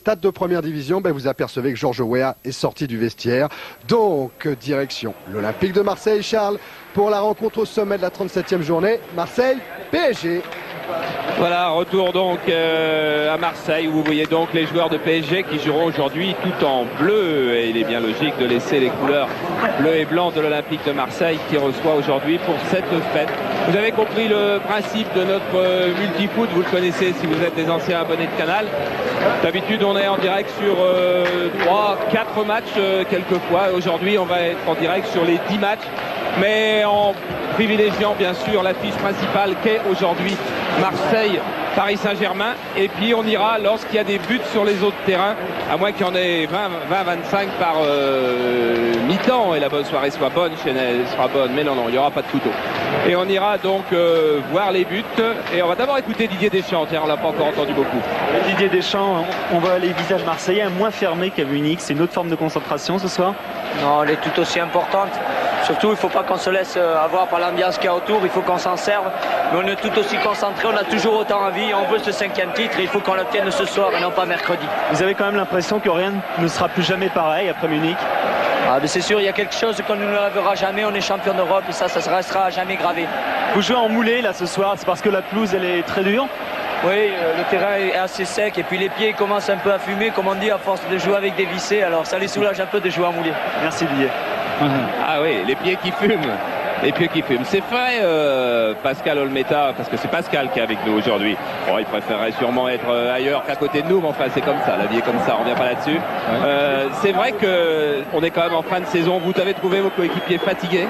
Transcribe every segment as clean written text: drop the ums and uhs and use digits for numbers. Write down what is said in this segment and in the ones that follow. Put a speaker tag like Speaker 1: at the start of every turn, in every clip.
Speaker 1: stade de première division, vous apercevez que Georges Weah est sorti du vestiaire. Donc, direction l'Olympique de Marseille, Charles, pour la rencontre au sommet de la 37e journée. Marseille, PSG.
Speaker 2: Voilà, retour donc à Marseille où vous voyez donc les joueurs de PSG qui joueront aujourd'hui tout en bleu. Et il est bien logique de laisser les couleurs bleu et blanc de l'Olympique de Marseille qui reçoit aujourd'hui pour cette fête. Vous avez compris le principe de notre multifoot, vous le connaissez si vous êtes des anciens abonnés de Canal. D'habitude on est en direct sur 3-4 matchs quelquefois. Aujourd'hui on va être en direct sur les 10 matchs, mais en privilégiant bien sûr l'affiche principale qu'est aujourd'hui Marseille, Paris Saint-Germain, et puis on ira lorsqu'il y a des buts sur les autres terrains, à moins qu'il y en ait 20-25 par mi-temps et la bonne soirée soit bonne, Chanel sera bonne, mais non, il n'y aura pas de couteau. Et on ira donc voir les buts, et on va d'abord écouter Didier Deschamps, tiens, on l'a pas encore entendu beaucoup.
Speaker 3: Didier Deschamps, on voit les visages marseillais moins fermés qu'à Munich, c'est une autre forme de concentration ce soir?
Speaker 4: Non, elle est tout aussi importante. Surtout, il ne faut pas qu'on se laisse avoir par l'ambiance qu'il y a autour, il faut qu'on s'en serve. Mais on est tout aussi concentré, on a toujours autant envie, on veut ce 5e titre et il faut qu'on l'obtienne ce soir et non pas mercredi.
Speaker 3: Vous avez quand même l'impression que rien ne sera plus jamais pareil après Munich?
Speaker 4: Ah, c'est sûr, il y a quelque chose qu'on ne nous l'enlèvera jamais, on est champion d'Europe et ça restera à jamais gravé.
Speaker 3: Vous jouez en moulé là ce soir, c'est parce que la pelouse elle est très dure?
Speaker 4: Oui, le terrain est assez sec et puis les pieds commencent un peu à fumer, comme on dit, à force de jouer avec des vissés, alors ça les soulage un peu de jouer en moulé.
Speaker 3: Merci Didier.
Speaker 2: Ah oui, les pieds qui fument. Les pieds qui fument. C'est vrai, Pascal Olmeta, parce que c'est Pascal qui est avec nous aujourd'hui. Bon, il préférerait sûrement être ailleurs qu'à côté de nous, mais enfin c'est comme ça, la vie est comme ça, on revient pas là-dessus. Ouais. C'est vrai qu'on est quand même en fin de saison. Vous avez trouvé vos coéquipiers fatigués?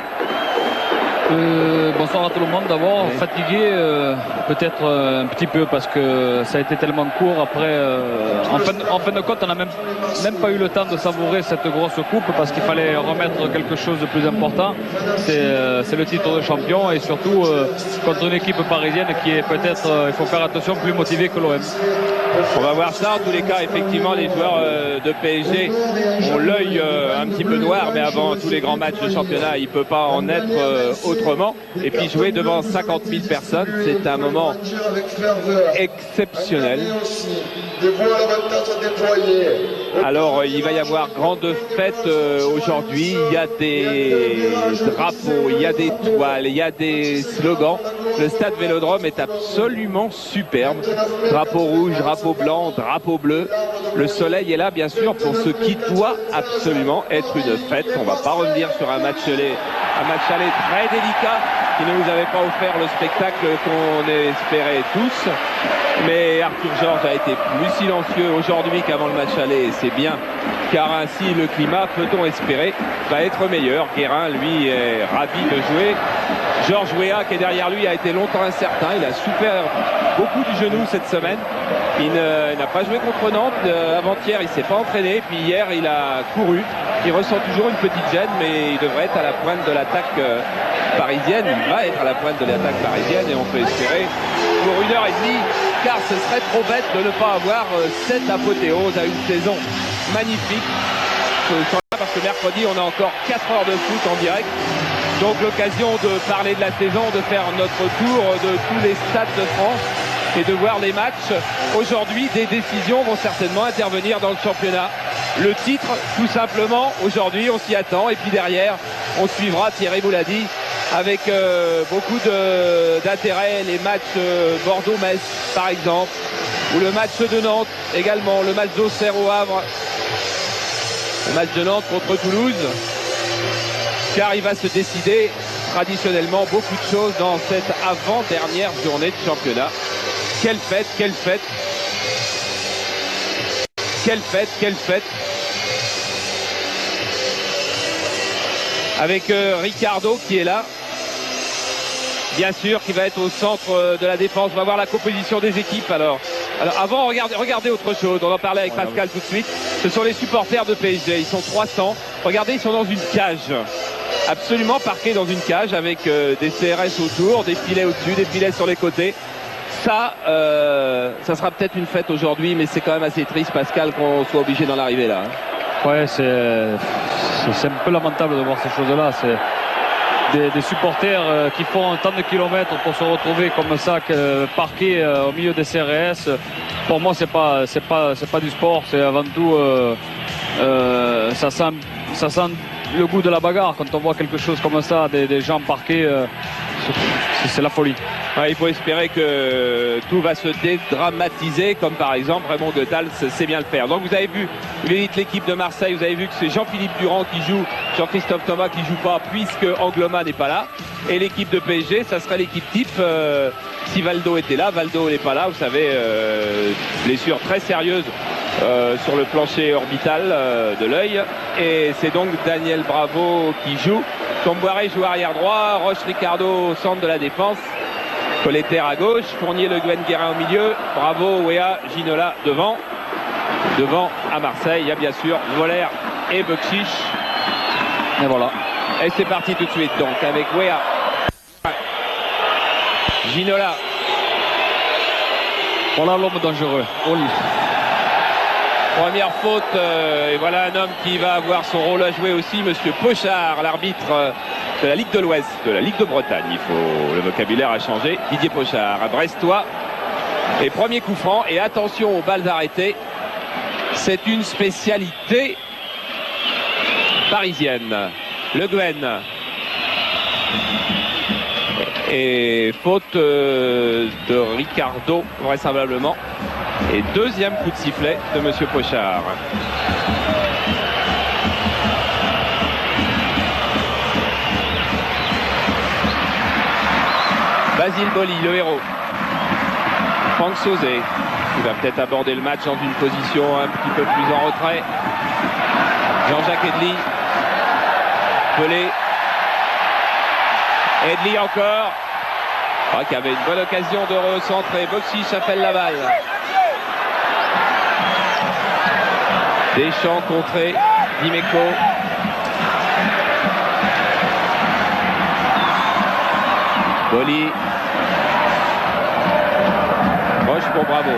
Speaker 5: Bonsoir à tout le monde. D'abord, oui. Fatigué peut-être un petit peu parce que ça a été tellement court. Après, en fin de compte, on n'a même pas eu le temps de savourer cette grosse coupe parce qu'il fallait remettre quelque chose de plus important. C'est le titre de champion et surtout contre une équipe parisienne qui est peut-être, il faut faire attention, plus motivée que l'OM.
Speaker 2: On va voir ça. En tous les cas, effectivement, les joueurs de PSG ont l'œil un petit peu noir, mais avant tous les grands matchs de championnat, il ne peut pas en être autrement. Et puis jouer devant 50 000 personnes, c'est un moment exceptionnel. Alors, il va y avoir grande fête aujourd'hui. Il y a des drapeaux, il y a des toiles, il y a des slogans. Le stade Vélodrome est absolument superbe. Drapeau rouge, drapeau blanc, drapeau bleu. Le soleil est là, bien sûr, pour ce qui doit absolument être une fête. On ne va pas revenir sur un match aller très délicat qui ne nous avait pas offert le spectacle qu'on espérait tous. Mais Arthur Georges a été plus silencieux aujourd'hui qu'avant le match aller, et c'est bien, car ainsi le climat, peut-on espérer, va être meilleur. Guérin, lui, est ravi de jouer. Georges Weah, qui est derrière lui, a été longtemps incertain. Il a souffert beaucoup du genou cette semaine. Il n'a pas joué contre Nantes. Avant-hier, il ne s'est pas entraîné. Puis hier, il a couru. Il ressent toujours une petite gêne, mais il devrait être à la pointe de l'attaque parisienne. Il va être à la pointe de l'attaque parisienne et on peut espérer pour 1h30, car ce serait trop bête de ne pas avoir cette apothéose à une saison magnifique. Parce que mercredi, on a encore 4 heures de foot en direct. Donc l'occasion de parler de la saison, de faire notre tour de tous les stades de France et de voir les matchs. Aujourd'hui, des décisions vont certainement intervenir dans le championnat. Le titre, tout simplement, aujourd'hui, on s'y attend. Et puis derrière, on suivra, Thierry vous l'a dit, avec beaucoup d'intérêt, les matchs Bordeaux-Metz, par exemple, ou le match de Nantes également, le match d'Auxerre au Havre, le match de Nantes contre Toulouse, car il va se décider traditionnellement beaucoup de choses dans cette avant-dernière journée de championnat. Quelle fête, quelle fête, quelle fête, quelle fête. Avec Ricardo qui est là, bien sûr, qui va être au centre de la défense. On va voir la composition des équipes. Alors avant, regardez autre chose. On en parlait avec Pascal tout de suite. Ce sont les supporters de PSG. Ils sont 300. Regardez, ils sont dans une cage. Absolument parqués dans une cage avec des CRS autour, des filets au-dessus, des filets sur les côtés. Ça sera peut-être une fête aujourd'hui, mais c'est quand même assez triste, Pascal, qu'on soit obligé d'en arriver là.
Speaker 5: Ouais, c'est un peu lamentable de voir ces choses-là. C'est des supporters qui font tant de kilomètres pour se retrouver comme ça, parqués au milieu des CRS. Pour moi, c'est pas du sport, c'est avant tout ça sent le goût de la bagarre. Quand on voit quelque chose comme ça, des gens parqués, c'est la folie.
Speaker 2: Ouais, il faut espérer que tout va se dédramatiser, comme par exemple Raymond Goethals sait bien le faire. Donc vous avez vu l'équipe de Marseille, vous avez vu que c'est Jean-Philippe Durand qui joue, Jean-Christophe Thomas qui joue pas puisque Angloma n'est pas là. Et l'équipe de PSG, ça serait l'équipe type si Valdo était là. Valdo n'est pas là, vous savez, blessure très sérieuse sur le plancher orbital de l'œil. Et c'est donc Daniel Bravo qui joue. Comboiré joue arrière droit, Roche Ricardo au centre de la défense. Colleter à gauche, Fournier, Le Guen, Guérin au milieu, Bravo, Wea, Ginola devant. Devant à Marseille, il y a bien sûr Voller et Bekchich. Et voilà. Et c'est parti tout de suite donc avec Wea. Ginola.
Speaker 5: Voilà l'homme dangereux.
Speaker 2: Première faute, et voilà un homme qui va avoir son rôle à jouer aussi, monsieur Pochard, l'arbitre de la Ligue de l'Ouest, de la Ligue de Bretagne. Le vocabulaire a changé. Didier Pochard, à Brestois. Et premier coup franc, et attention aux balles arrêtées. C'est une spécialité parisienne. Le Guen. Et faute de Ricardo, vraisemblablement. Et deuxième coup de sifflet de monsieur Pochard. Basile Boli, le héros. Franck Sauzet, qui va peut-être aborder le match dans une position un petit peu plus en retrait. Jean-Jacques Edli. Pelé. Edli encore. Qui avait une bonne occasion de recentrer. Bekchich appelle la balle. Deschamps contré. Dimeco. Boli. Roche pour Bravo.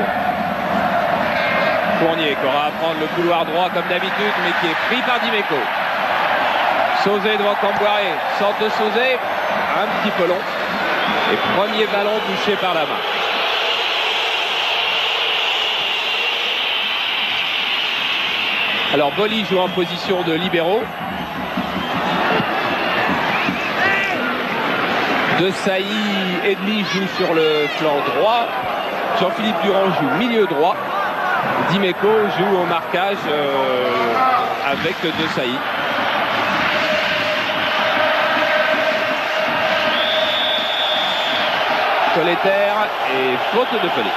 Speaker 2: Fournier qui aura à prendre le couloir droit comme d'habitude, mais qui est pris par Dimeco. Sauzet devant Camboiré. Centre de Sauzet. Un petit peu long. Et premier ballon touché par la main. Alors Boli joue en position de libéraux. De Sailly, Edli joue sur le flanc droit. Jean-Philippe Durand joue milieu droit. Dimeco joue au marquage avec De Sailly. Colleter et faute de Pelé.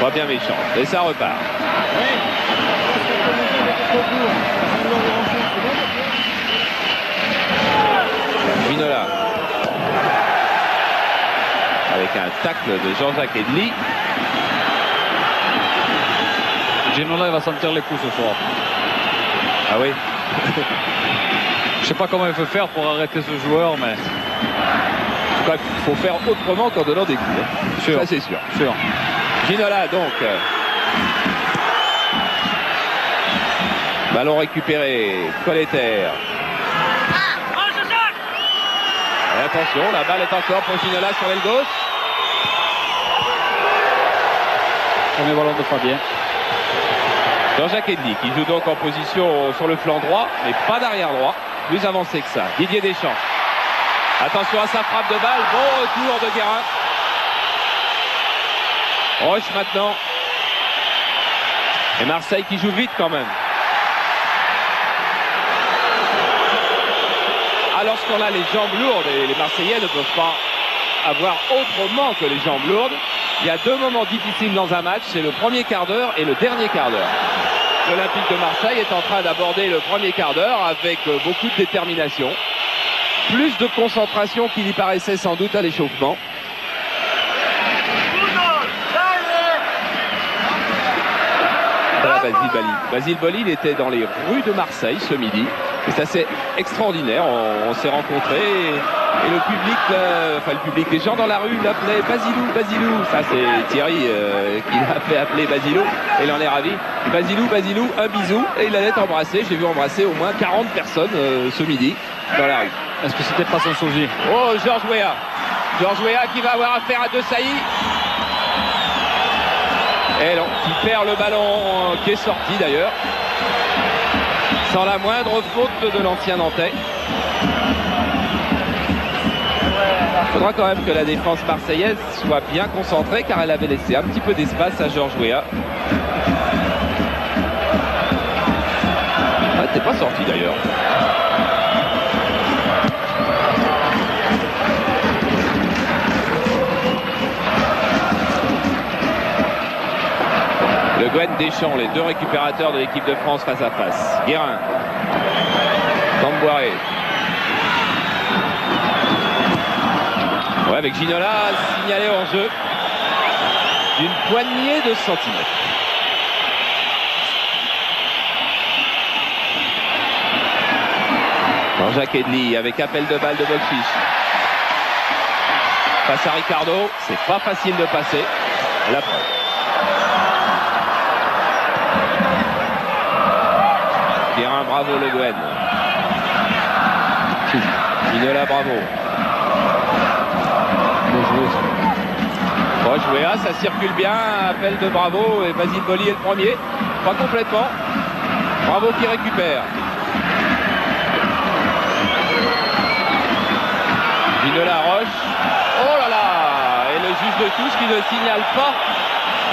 Speaker 2: Pas bien méchant. Et ça repart. Ginola. Avec un tacle de Jean-Jacques Edli.
Speaker 5: Ginola il va sentir les coups ce soir.
Speaker 2: Ah oui.
Speaker 5: Je sais pas comment il faut faire pour arrêter ce joueur, mais
Speaker 2: En tout cas, il faut faire autrement qu'en donnant des coups.
Speaker 5: Sûr.
Speaker 2: Ça c'est sûr.
Speaker 5: sûr.
Speaker 2: Ginola donc. Ballon récupéré. Colleter. Et attention, la balle est encore pour Ginola sur l'aile gauche.
Speaker 5: Premier ballon de Fabien.
Speaker 2: Jean-Jacques Edli qui joue donc en position sur le flanc droit, mais pas d'arrière droit. Plus avancé que ça. Didier Deschamps. Attention à sa frappe de balle. Bon retour de Guérin. Roche maintenant. Et Marseille qui joue vite quand même. Alors lorsqu'on a les jambes lourdes, et les Marseillais ne peuvent pas avoir autrement que les jambes lourdes, il y a deux moments difficiles dans un match, c'est le premier quart d'heure et le dernier quart d'heure. L'Olympique de Marseille est en train d'aborder le premier quart d'heure avec beaucoup de détermination. Plus de concentration qu'il y paraissait sans doute à l'échauffement. Voilà Basile Boli, il était dans les rues de Marseille ce midi. Et c'est assez extraordinaire. On s'est rencontrés et le public, les gens dans la rue l'appelaient Basilou. Ça c'est Thierry qui l'a fait appeler Basilou et il en est ravi. Basilou, un bisou et il allait embrasser. J'ai vu embrasser au moins 40 personnes ce midi dans la rue.
Speaker 5: Est-ce que c'était pas son sosie?
Speaker 2: Oh, Georges Weah. Georges Weah qui va avoir affaire à De Sailly. Et non, qui perd le ballon qui est sorti d'ailleurs. Sans la moindre faute de l'ancien Nantais. Il faudra quand même que la défense marseillaise soit bien concentrée car elle avait laissé un petit peu d'espace à Georges Weah. Ah, t'es pas sorti d'ailleurs. Le Gwen Deschamps, les deux récupérateurs de l'équipe de France face à face. Guérin. Tamboiré. Ouais, avec Ginola signalé hors jeu d'une poignée de centimètres. Jean-Jacques Edli avec appel de balle de Boxic. Face à Ricardo, c'est pas facile de passer. La preuve. Guérin, bravo Le Guen. Ginola, bravo. Bon joué, ça circule bien, appel de Bravo et Basile Boli est le premier. Pas complètement. Bravo qui récupère. Ginola Roche. Oh là là. Et le juge de touche qui ne signale pas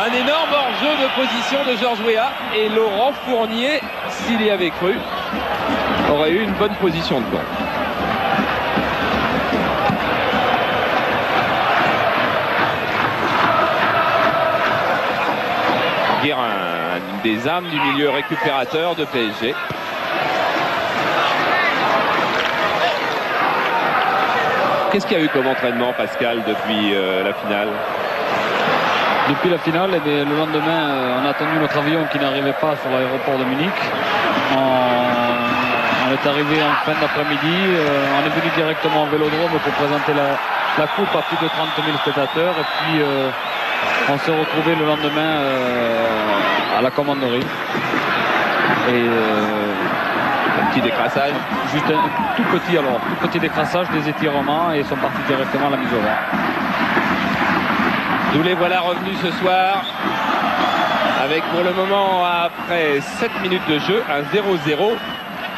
Speaker 2: un énorme hors-jeu de position de Georges Weah. Et Laurent Fournier, s'il y avait cru, aurait eu une bonne position de banc. Guérin, une des âmes du milieu récupérateur de PSG. Qu'est-ce qu'il y a eu comme entraînement, Pascal, depuis la finale?
Speaker 5: Depuis la finale, eh bien, le lendemain, on a attendu notre avion qui n'arrivait pas sur l'aéroport de Munich. On est arrivé en fin d'après-midi. On est venu directement au Vélodrome pour présenter la coupe à plus de 30 000 spectateurs. Et puis, on s'est retrouvé le lendemain à la commanderie. Et
Speaker 2: un petit décrassage.
Speaker 5: Juste un tout petit décrassage, des étirements et ils sont partis directement à la mise au vert.
Speaker 2: Nous les voilà revenus ce soir avec pour le moment, après 7 minutes de jeu, un 0-0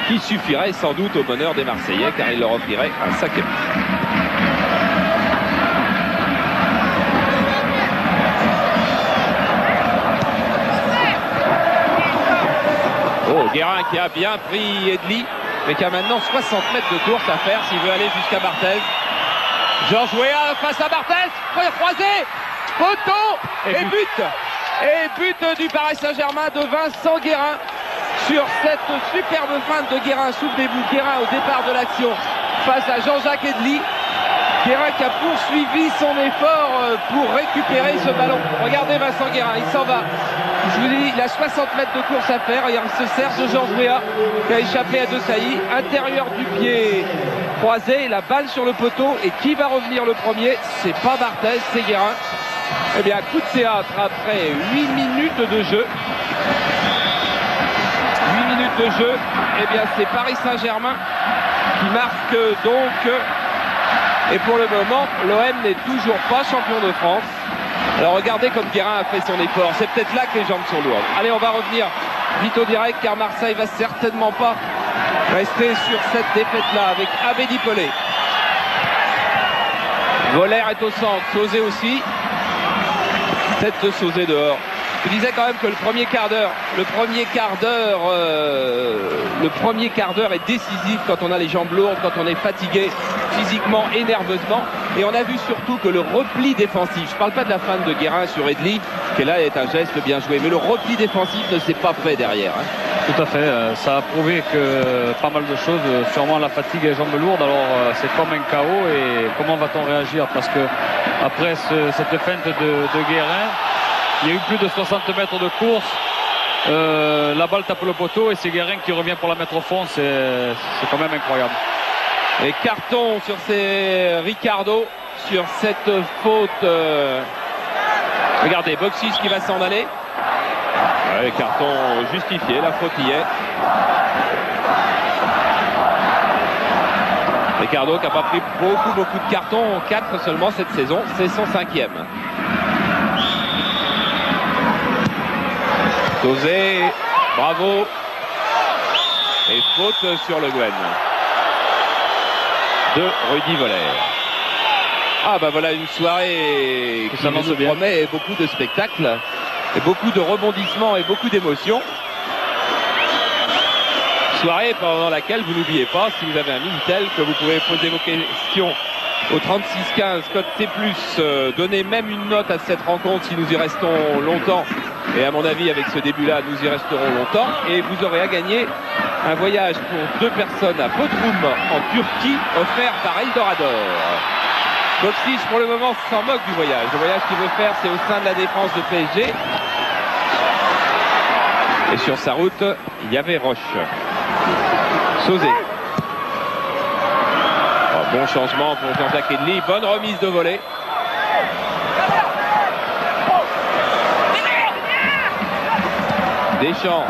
Speaker 2: qui suffirait sans doute au bonheur des Marseillais car il leur offrirait un sacré. Oh, Guérin qui a bien pris Edli, mais qui a maintenant 60 mètres de course à faire s'il veut aller jusqu'à Barthez. Georges Weah face à Barthez, croisé, poteau et but. Et but du Paris Saint-Germain de Vincent Guérin sur cette superbe feinte de Guérin. Souvenez-vous, Guérin au départ de l'action face à Jean-Jacques Edli. Guérin qui a poursuivi son effort pour récupérer ce ballon. Regardez Vincent Guérin, il s'en va. Je vous dis, il a 60 mètres de course à faire. Il se sert de Georges Weah qui a échappé à De Sailly. Intérieur du pied croisé, la balle sur le poteau. Et qui va revenir le premier? C'est pas Barthez, c'est Guérin. Eh bien, coup de théâtre après 8 minutes de jeu. 8 minutes de jeu. Eh bien, c'est Paris Saint-Germain qui marque donc. Et pour le moment, l'OM n'est toujours pas champion de France. Alors regardez comme Guérin a fait son effort. C'est peut-être là que les jambes sont lourdes. Allez, on va revenir vite au direct car Marseille va certainement pas rester sur cette défaite-là avec Abedi Pelé. Voller est au centre, Sauzé aussi. Tête de Sauzé dehors. Je disais quand même que le premier quart d'heure est décisif quand on a les jambes lourdes, quand on est fatigué physiquement et nerveusement. Et on a vu surtout que le repli défensif, je ne parle pas de la feinte de Guérin sur Edli, qui là est un geste bien joué, mais le repli défensif ne s'est pas fait derrière.
Speaker 5: Tout à fait, ça a prouvé que pas mal de choses, sûrement la fatigue et les jambes lourdes, alors c'est comme un chaos et comment va-t-on réagir? Parce que après cette feinte de Guérin, il y a eu plus de 60 mètres de course, la balle tape le poteau et c'est Guérin qui revient pour la mettre au fond, c'est quand même incroyable.
Speaker 2: Et carton sur Ricardo sur cette faute. Regardez, Boxic qui va s'en aller. Ouais, carton justifié, la faute y est. Ricardo qui n'a pas pris beaucoup de cartons, 4 seulement cette saison, c'est son 5e. Tosé, bravo. Et faute sur Le Guen de Rudy Voller. Ah bah voilà une soirée qui nous promet beaucoup de spectacles, et beaucoup de rebondissements et beaucoup d'émotions. Soirée pendant laquelle vous n'oubliez pas, si vous avez un Minitel, que vous pouvez poser vos questions au 36-15 code C+, donner même une note à cette rencontre si nous y restons longtemps. Et à mon avis, avec ce début-là, nous y resterons longtemps. Et vous aurez à gagner un voyage pour 2 personnes à Bodrum en Turquie, offert par Eldorado. Boksic, pour le moment, s'en moque du voyage. Le voyage qu'il veut faire, c'est au sein de la défense de PSG. Et sur sa route, il y avait Roche. Sauzé. Oh, bon changement pour Jean-Jacques Edli. Bonne remise de volée. Deschamps.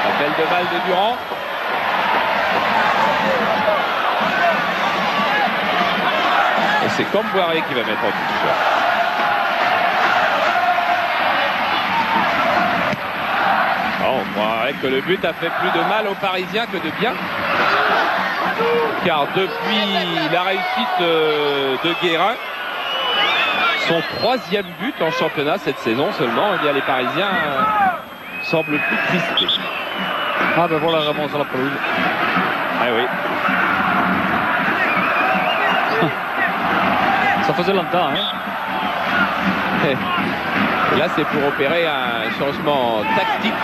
Speaker 2: Appel de balle de Durand. Et c'est Comboiré qui va mettre en touche. On croirait que le but a fait plus de mal aux Parisiens que de bien. Car depuis la réussite de Guérin, son 3e but en championnat cette saison seulement, eh bien les Parisiens semblent plus crispés.
Speaker 5: Ah ben voilà, Ramon sur la pelouse.
Speaker 2: Ah oui.
Speaker 5: Ça faisait longtemps, hein.
Speaker 2: Et là, c'est pour opérer un changement tactique.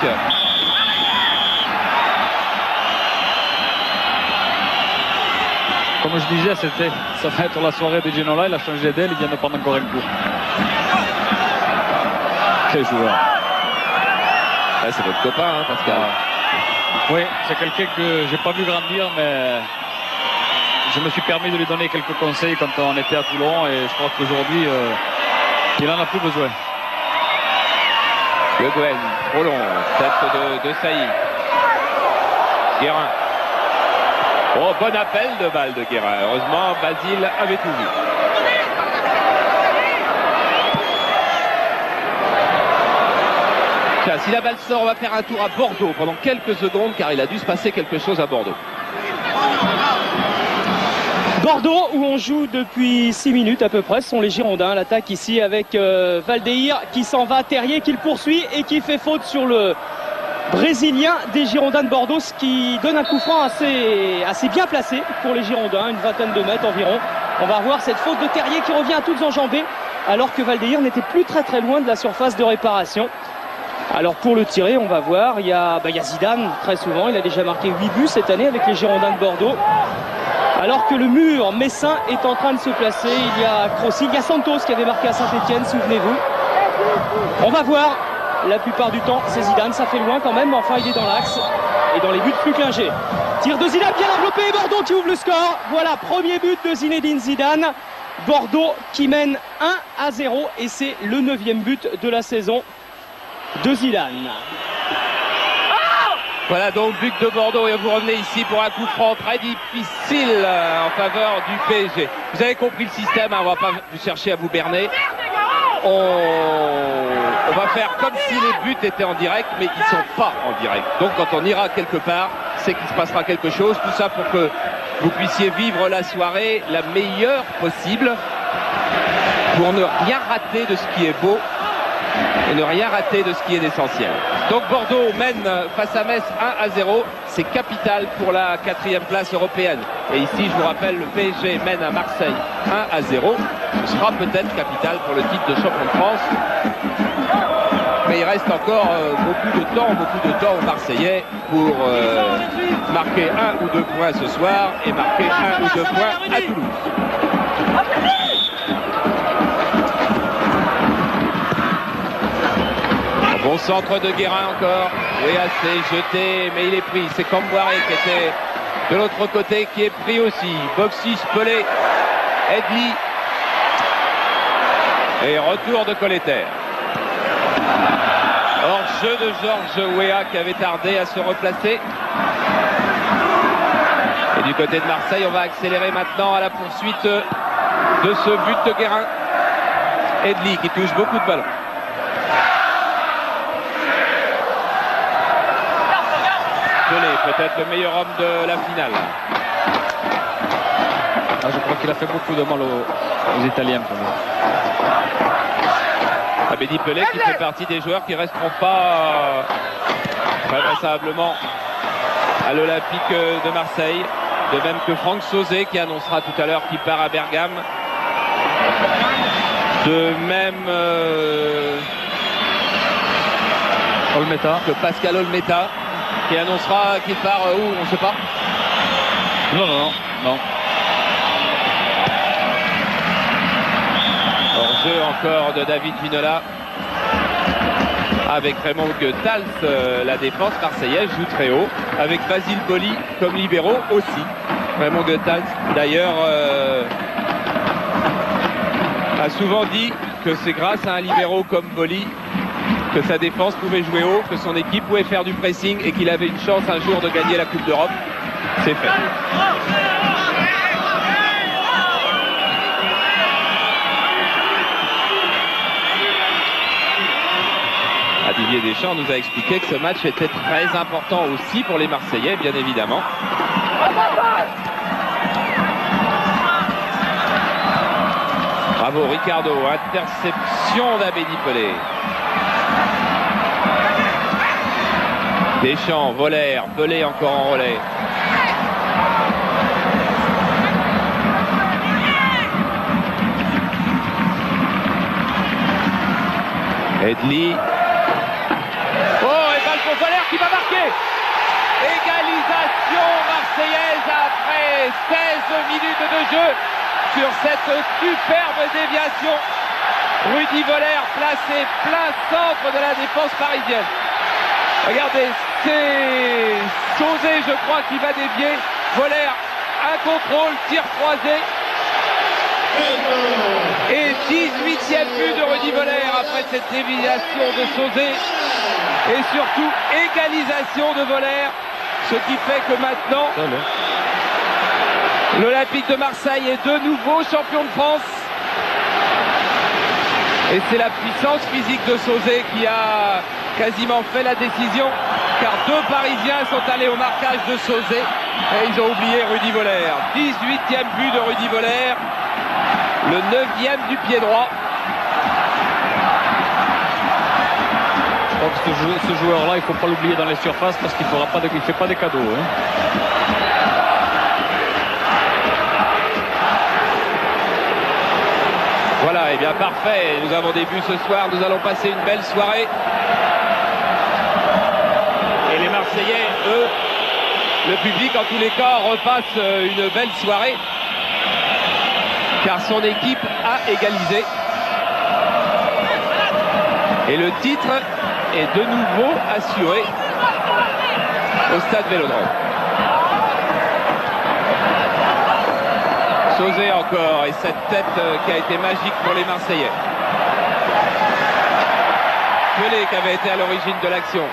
Speaker 5: Comme je disais, ça va être la soirée de Ginola. Il a changé d'aile, il vient de prendre encore un coup.
Speaker 2: Quel joueur. Là, c'est votre copain, hein, Pascal.
Speaker 5: Oui, c'est quelqu'un que j'ai pas vu grandir, mais je me suis permis de lui donner quelques conseils quand on était à Toulon, et je crois qu'aujourd'hui, il en a plus besoin.
Speaker 2: Le Guen, trop long, tête de Saïd. Guérin. Oh, bon appel de balle de Guérin. Heureusement, Basile avait tout vu. Tiens, si la balle sort, on va faire un tour à Bordeaux pendant quelques secondes, car il a dû se passer quelque chose à Bordeaux.
Speaker 6: Bordeaux, où on joue depuis 6 minutes à peu près, ce sont les Girondins. L'attaque ici avec Valdeir qui s'en va, Terrier qui le poursuit et qui fait faute sur le Brésilien des Girondins de Bordeaux, ce qui donne un coup franc assez bien placé pour les Girondins, une vingtaine de mètres environ. On va voir cette faute de Terrier qui revient à toutes enjambées, alors que Valdeir n'était plus très loin de la surface de réparation. Alors pour le tirer, on va voir, il y a Zidane très souvent, il a déjà marqué 8 buts cette année avec les Girondins de Bordeaux. Alors que le mur messin est en train de se placer, il y a Crossi, il y a Santos qui avait marqué à Saint-Etienne, souvenez-vous. On va voir, la plupart du temps c'est Zidane, ça fait loin quand même, mais enfin il est dans l'axe et dans les buts plus clingés. Tir de Zidane bien enveloppé, Bordeaux qui ouvre le score. Voilà, premier but de Zinedine Zidane. Bordeaux qui mène 1-0 et c'est le 9e but de la saison de Zidane.
Speaker 2: Voilà donc but de Bordeaux et vous revenez ici pour un coup franc très difficile en faveur du PSG. Vous avez compris le système, hein, on va pas chercher à vous berner. On va faire comme si les buts étaient en direct, mais ils ne sont pas en direct. Donc quand on ira quelque part, c'est qu'il se passera quelque chose. Tout ça pour que vous puissiez vivre la soirée la meilleure possible, pour ne rien rater de ce qui est beau et ne rien rater de ce qui est essentiel. Donc Bordeaux mène face à Metz 1-0, c'est capital pour la 4e place européenne. Et ici, je vous rappelle, le PSG mène à Marseille 1-0, ce sera peut-être capital pour le titre de champion de France. Mais il reste encore beaucoup de temps aux Marseillais pour marquer 1 ou 2 points ce soir et marquer 1 ou 2 points à Toulouse. Bon centre de Guérin encore. Oui, assez jeté, mais il est pris. C'est Comboiré qui était de l'autre côté, qui est pris aussi. Boksic, Pelé, Edli. Et retour de Colletter. Hors-jeu de Georges Weah qui avait tardé à se replacer. Et du côté de Marseille, on va accélérer maintenant à la poursuite de ce but de Guérin. Edli qui touche beaucoup de ballons. Pelé, peut-être le meilleur homme de la finale.
Speaker 5: Ah, je crois qu'il a fait beaucoup de mal aux Italiens pour moi.
Speaker 2: Abedi Pelé qui fait partie des joueurs qui ne resteront pas très vraisemblablement à l'Olympique de Marseille. De même que Franck Sauzé qui annoncera tout à l'heure qu'il part à Bergame. De même
Speaker 5: Olmeta.
Speaker 2: que Pascal Olmeta qui annoncera qu'il part où, on ne sait pas.
Speaker 5: Non.
Speaker 2: Hors-jeu encore de David Ginola. Avec Raymond Goethals, la défense marseillaise joue très haut. Avec Basile Boli comme libéraux aussi. Raymond Goethals d'ailleurs a souvent dit que c'est grâce à un libéraux comme Boli que sa défense pouvait jouer haut, que son équipe pouvait faire du pressing et qu'il avait une chance un jour de gagner la Coupe d'Europe. C'est fait. Didier Deschamps nous a expliqué que ce match était très important aussi pour les Marseillais, bien évidemment. Bravo Ricardo, interception d'Abedi Pelé. Deschamps, Voller, Pelé encore en relais. Edli. Voller qui va marquer. Égalisation marseillaise après 16 minutes de jeu sur cette superbe déviation. Rudy Voller placé plein centre de la défense parisienne. Regardez, c'est Sauzé, je crois, qui va dévier. Voller, un contrôle, tir croisé. Et 18e but de Rudy Voller après cette déviation de Sauzé. Et surtout, égalisation de Voller, ce qui fait que maintenant, l'Olympique de Marseille est de nouveau champion de France. Et c'est la puissance physique de Sauzé qui a quasiment fait la décision, car deux Parisiens sont allés au marquage de Sauzé et ils ont oublié Rudy Voller. 18e but de Rudy Voller, le 9e du pied droit.
Speaker 5: Donc ce joueur-là, il ne faut pas l'oublier dans les surfaces parce qu'il ne fait pas des cadeaux. Hein.
Speaker 2: Voilà, et bien parfait. Nous avons des buts ce soir. Nous allons passer une belle soirée. Et les Marseillais, eux, le public en tous les cas, repasse une belle soirée. Car son équipe a égalisé. Et le titre est de nouveau assuré au stade Vélodrome. Sauzé encore, et cette tête qui a été magique pour les Marseillais. Pelé qui avait été à l'origine de l'action.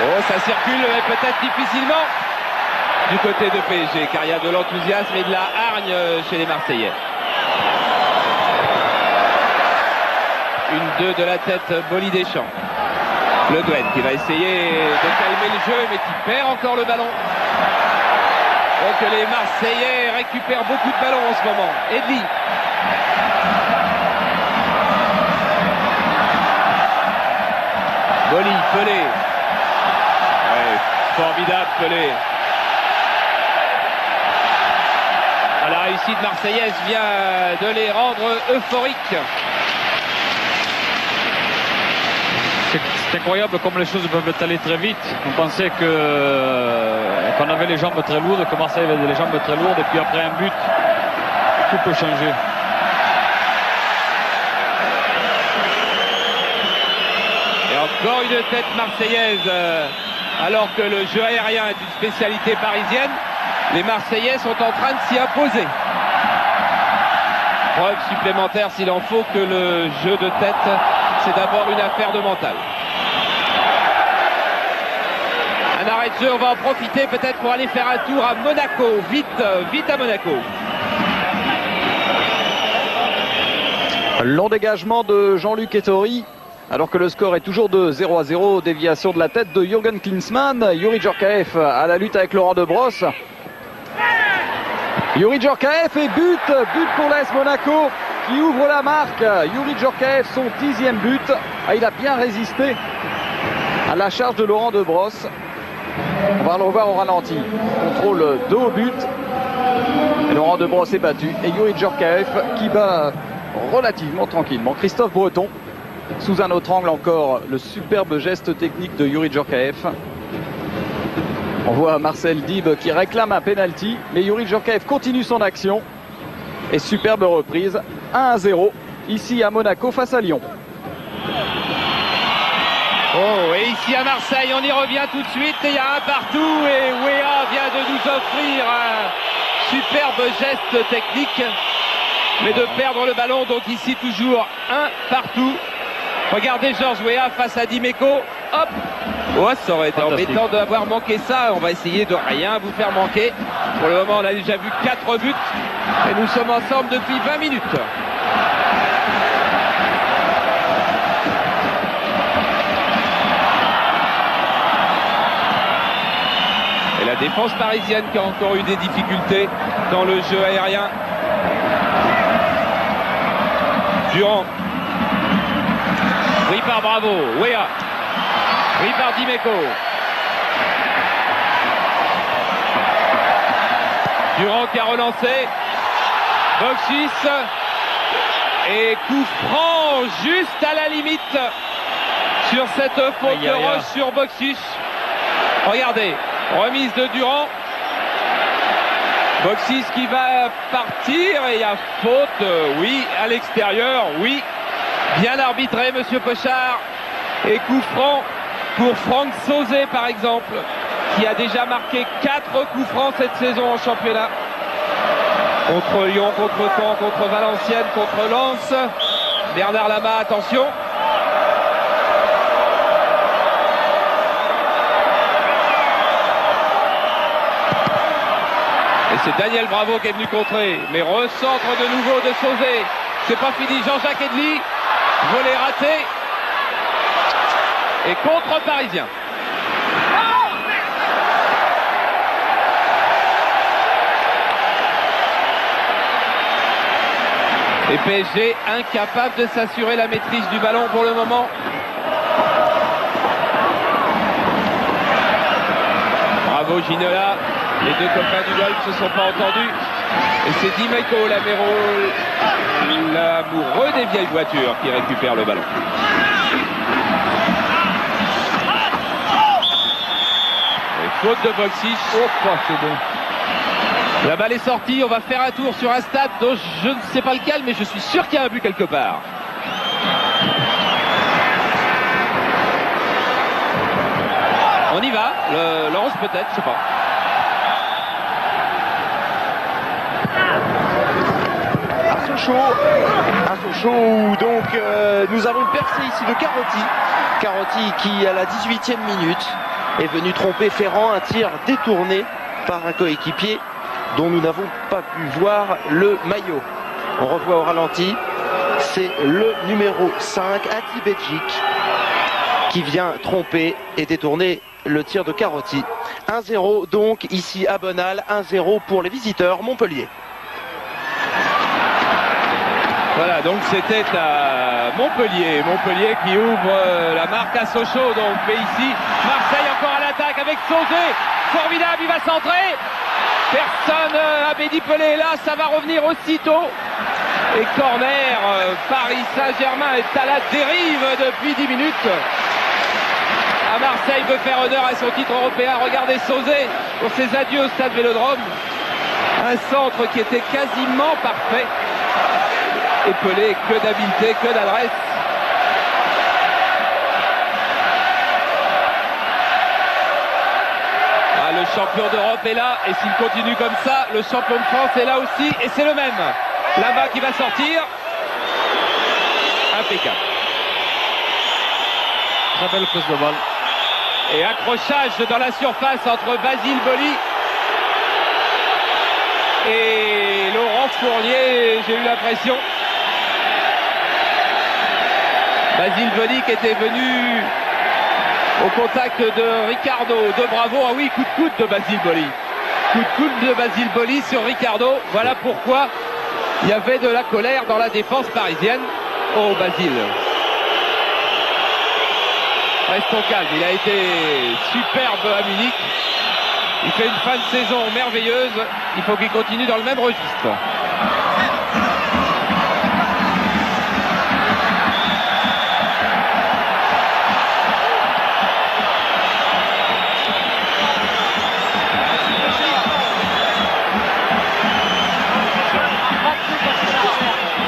Speaker 2: Oh, ça circule, mais peut-être difficilement du côté de PSG, car il y a de l'enthousiasme et de la hargne chez les Marseillais. 1-2 de la tête, Boli Deschamps. Le Guen qui va essayer de calmer le jeu, mais qui perd encore le ballon. Donc les Marseillais récupèrent beaucoup de ballons en ce moment. Edli. Boli, Pelé. Ouais, formidable Pelé. La réussite marseillaise vient de les rendre euphoriques.
Speaker 5: C'est incroyable comme les choses peuvent aller très vite. On pensait qu'on avait les jambes très lourdes, que Marseille avait les jambes très lourdes, et puis après un but, tout peut changer.
Speaker 2: Et encore une tête marseillaise, alors que le jeu aérien est une spécialité parisienne. Les Marseillais sont en train de s'y imposer. Preuve supplémentaire, s'il en faut, que le jeu de tête, c'est d'abord une affaire de mental. Un arrêt de jeu, on va en profiter peut-être pour aller faire un tour à Monaco. Vite, vite à Monaco.
Speaker 7: Long dégagement de Jean-Luc Ettori, alors que le score est toujours de 0-0. Déviation de la tête de Jürgen Klinsmann. Youri Djorkaeff à la lutte avec Laurent Debrosse. Youri Djorkaeff et but pour l'AS Monaco qui ouvre la marque. Youri Djorkaeff, son 10e but. Il a bien résisté à la charge de Laurent Debrosse. On va le revoir au ralenti. Contrôle de haut but. Et Laurent Debrosse est battu. Et Youri Djorkaeff qui bat relativement tranquillement Christophe Breton. Sous un autre angle encore, le superbe geste technique de Youri Djorkaeff. On voit Marcel Dib qui réclame un penalty, mais Youri Djorkaeff continue son action. Et superbe reprise, 1-0, ici à Monaco face à Lyon.
Speaker 2: Oh, et ici à Marseille, on y revient tout de suite. Et il y a un partout et Weah vient de nous offrir un superbe geste technique. Mais de perdre le ballon, donc ici toujours un partout. Regardez Georges Weah face à Dimeco. Hop! Oh, ça aurait été embêtant d'avoir manqué ça. On va essayer de rien vous faire manquer. Pour le moment, on a déjà vu 4 buts. Et nous sommes ensemble depuis 20 minutes. Et la défense parisienne qui a encore eu des difficultés dans le jeu aérien. Durand. Pris par Bravo. Weah. Pris par Dimeco. Durand qui a relancé. Boksis. Et coup franc juste à la limite sur cette faute de Roche sur Boksis. Regardez. Remise de Durand. Boksis qui va partir et il y a faute, oui, à l'extérieur, oui. Bien arbitré, monsieur Pochard. Et coup franc pour Franck Sauzet, par exemple, qui a déjà marqué 4 coups francs cette saison en championnat. Contre Lyon, contre Caen, contre Valenciennes, contre Lens. Bernard Lama, attention. Et c'est Daniel Bravo qui est venu contrer. Mais recentre de nouveau de Sauzet. C'est pas fini, Jean-Jacques Edli. Volet raté. Et contre parisien. Et PSG incapable de s'assurer la maîtrise du ballon pour le moment. Bravo Ginola. Les deux copains du golf ne se sont pas entendus. Et c'est Dimeco, l'amoureux des vieilles voitures, qui récupère le ballon. Et faute de Boksis. Oh, c'est bon. La balle est sortie. On va faire un tour sur un stade dont je ne sais pas lequel, mais je suis sûr qu'il y a un but quelque part. On y va. Le 11 peut-être, je sais pas.
Speaker 8: À Sochaux, donc nous avons percé ici de Carotti. Carotti qui à la 18e minute est venu tromper Ferrand, un tir détourné par un coéquipier dont nous n'avons pas pu voir le maillot. On revoit au ralenti, c'est le numéro 5, Ati Bedjik, qui vient tromper et détourner le tir de Carotti. 1-0 donc ici à Bonal, 1-0 pour les visiteurs Montpellier.
Speaker 2: Voilà, donc c'était à Montpellier. Montpellier qui ouvre la marque à Sochaux. Donc, mais ici, Marseille encore à l'attaque avec Sauzet. Formidable, il va centrer. Personne, Abedi Pelé est là, ça va revenir aussitôt. Et corner, Paris Saint-Germain est à la dérive depuis 10 minutes. À Marseille veut faire honneur à son titre européen. Regardez Sauzet pour ses adieux au stade Vélodrome. Un centre qui était quasiment parfait. Et Pelé, que d'habileté, que d'adresse. Ah, le champion d'Europe est là, et s'il continue comme ça, le champion de France est là aussi, et c'est le même. Là-bas qui va sortir. Impeccable.
Speaker 5: Très belle prise de balle.
Speaker 2: Et accrochage dans la surface entre Basile Boli et Laurent Fournier, j'ai eu l'impression. Basile Boli qui était venu au contact de Ricardo, de Bravo. Ah oui, coup de coude de Basile Boli. Coup de coude de Basile Boli sur Ricardo. Voilà pourquoi il y avait de la colère dans la défense parisienne. Oh, Basile. Restons calmes, il a été superbe à Munich. Il fait une fin de saison merveilleuse. Il faut qu'il continue dans le même registre.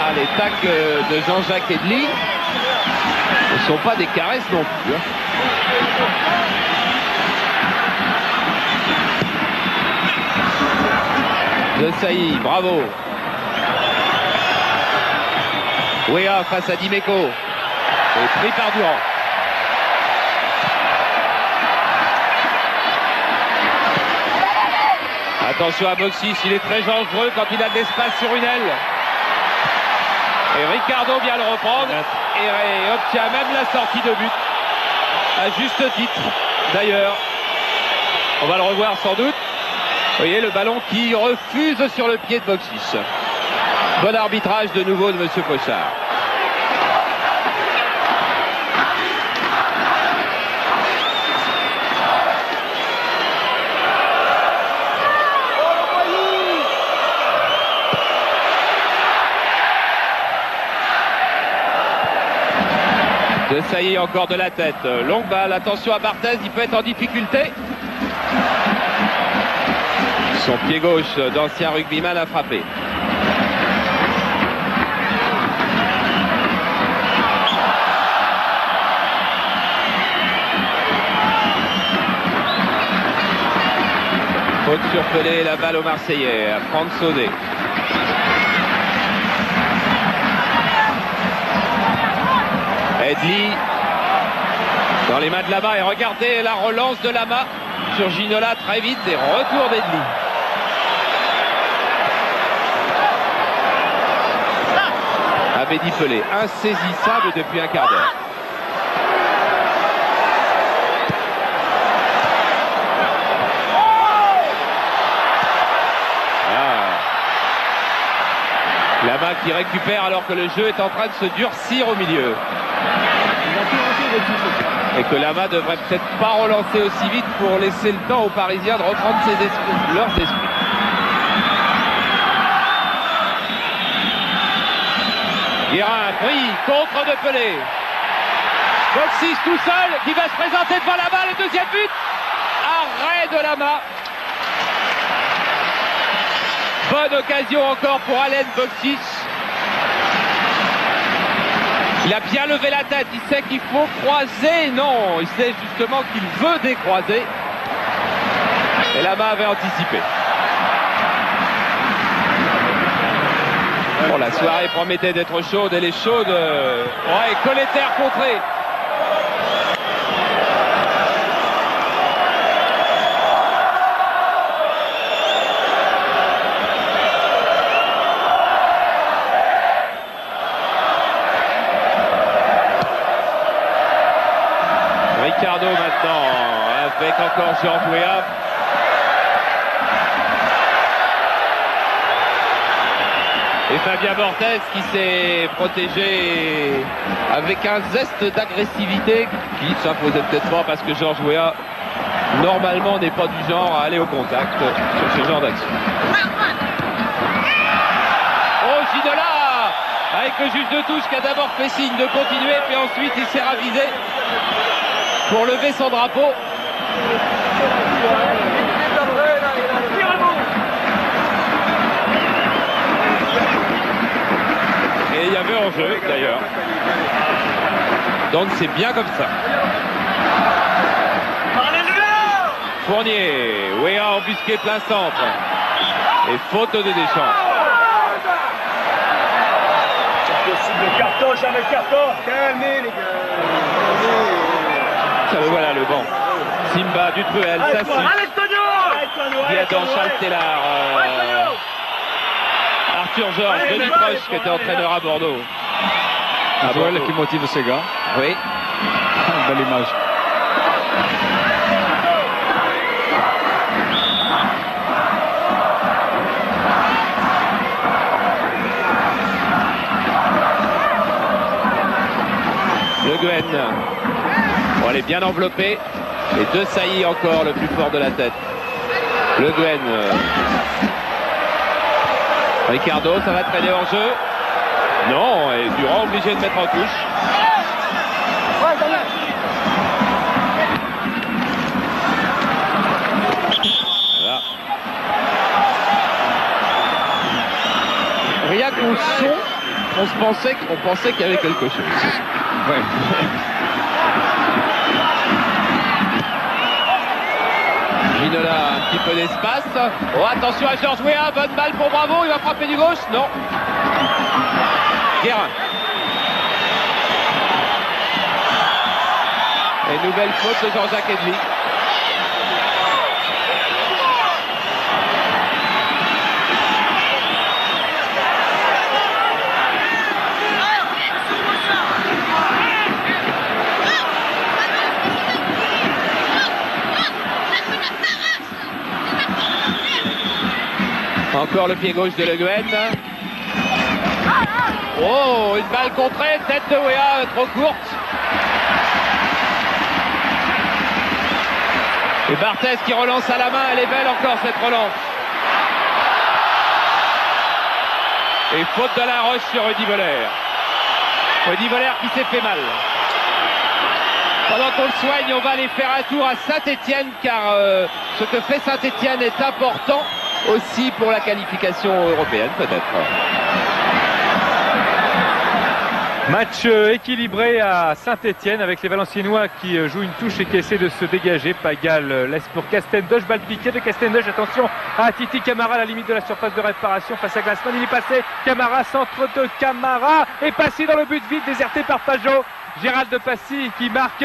Speaker 2: Ah, les tacles de Jean-Jacques Edli ne sont pas des caresses non plus. De Sailly, bravo. Wea face à Dimeco. Et pris par Durand. Attention à Boxis, il est très dangereux quand il a de l'espace sur une aile. Et Ricardo vient le reprendre et obtient même la sortie de but. À juste titre, d'ailleurs. On va le revoir sans doute. Vous voyez le ballon qui refuse sur le pied de Boxis. Bon arbitrage de nouveau de Monsieur Pochard. De Sailly encore de la tête. Longue balle, attention à Barthez, il peut être en difficulté. Son pied gauche d'ancien rugbyman a frappé. Faute sur Pelé, la balle au Marseillais, à Franck Saudet. Edli dans les mains de Lama et regardez la relance de Lama sur Ginola très vite et retour d'Edli. Abedi Pelé, insaisissable depuis un quart d'heure. Lama qui récupère alors que le jeu est en train de se durcir au milieu. Et que Lama devrait peut-être pas relancer aussi vite pour laisser le temps aux Parisiens de reprendre leurs esprits. Guérin pris, contre de Pelé. Boxis tout seul qui va se présenter devant la balle, le deuxième but. Arrêt de Lama. Bonne occasion encore pour Alain Boxis. Il a bien levé la tête, il sait qu'il faut croiser. Non, il sait justement qu'il veut décroiser. Et Lama avait anticipé. Bon, la soirée promettait d'être chaude, elle est chaude. Ouais, Colletter contré. Ricardo maintenant avec encore Georges Weah. Et Fabien Borthez qui s'est protégé avec un zeste d'agressivité qui s'imposait peut-être pas parce que Georges Weah normalement n'est pas du genre à aller au contact sur ce genre d'action. Oh, Ginola avec le juge de touche qui a d'abord fait signe de continuer puis ensuite il s'est ravisé pour lever son drapeau. Et il y avait enjeu d'ailleurs. Donc c'est bien comme ça. Fournier, Weah embusqué plein centre. Et faute de Deschamps.
Speaker 9: Le carton, jamais le carton. Calmez les gars.
Speaker 2: Voilà le banc. Simba Dutruel, Sassi, Guiadon, Charles Tellard, Arthur Georges, Denis Proche qui était entraîneur à Bordeaux.
Speaker 5: Joël qui motive ses gars.
Speaker 2: Oui.
Speaker 5: Belle image.
Speaker 2: Le Guen. Bon, elle est bien enveloppée. Et De Sailly encore le plus fort de la tête. Le Guen. Ricardo, ça va traîner hors jeu. Non, et Durand obligé de mettre en touche. Voilà. Rien qu'au son, on pensait qu'il y avait quelque chose. Ouais. Ginola, un petit peu d'espace. Oh, attention à Georges Weah, bonne balle pour Bravo, il va frapper du gauche. Non. Guérin. Et nouvelle faute de Jean-Jacques Edli. Encore le pied gauche de Le Guen. Oh, une balle contrée, tête de Weah, trop courte. Et Barthez qui relance à la main, elle est belle encore cette relance. Et faute de la Roche sur Rudy Voller. Rudy Voller qui s'est fait mal. Pendant qu'on le soigne, on va aller faire un tour à Saint-Étienne car ce que fait Saint-Étienne est important aussi pour la qualification européenne peut-être.
Speaker 10: Match équilibré à Saint-Étienne avec les Valenciennois qui jouent une touche et qui essaient de se dégager. Pagal laisse pour Castendoche, balle piquée de Castendoche. Attention à Titi Camara à la limite de la surface de réparation face à Glassman. Il est passé, Camara, centre de Camara et passé dans le but vide déserté par Pajot. Gérald de Passy qui marque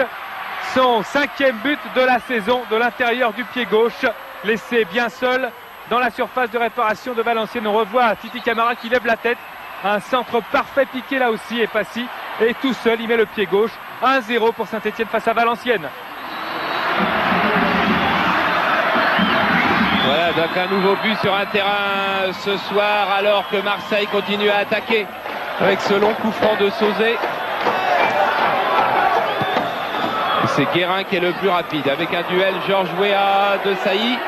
Speaker 10: son 5e but de la saison de l'intérieur du pied gauche. Laissé bien seul dans la surface de réparation de Valenciennes. On revoit Titi Camara qui lève la tête. Un centre parfait piqué là aussi et Passy et tout seul il met le pied gauche. 1-0 pour Saint-Étienne face à Valenciennes.
Speaker 2: Voilà donc un nouveau but sur un terrain ce soir alors que Marseille continue à attaquer avec ce long coup franc de Sauzet. C'est Guérin qui est le plus rapide avec un duel Georges Weah de Sailly.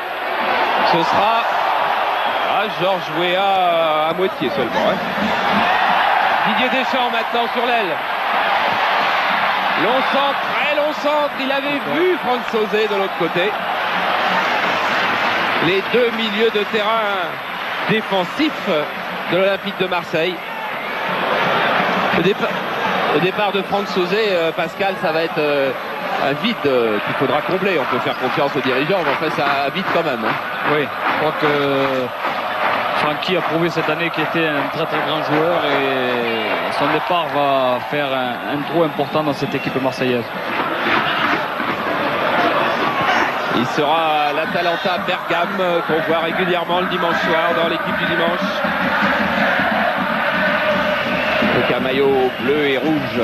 Speaker 2: Ce sera Georges Weah à moitié seulement. Hein. Didier Deschamps maintenant sur l'aile. Long centre, très long centre. Il avait vu Franck Sauzet de l'autre côté. Les deux milieux de terrain défensifs de l'Olympique de Marseille. Le départ de Franck Sauzet, Pascal, ça va être un vide qu'il faudra combler. On peut faire confiance aux dirigeants, mais en fait ça vide quand même. Hein.
Speaker 5: Oui, je crois que Francky a prouvé cette année qu'il était un très très grand joueur et son départ va faire un trou important dans cette équipe marseillaise.
Speaker 2: Il sera à l'Atalanta Bergame qu'on voit régulièrement le dimanche soir dans l'équipe du dimanche. Avec un maillot bleu et rouge.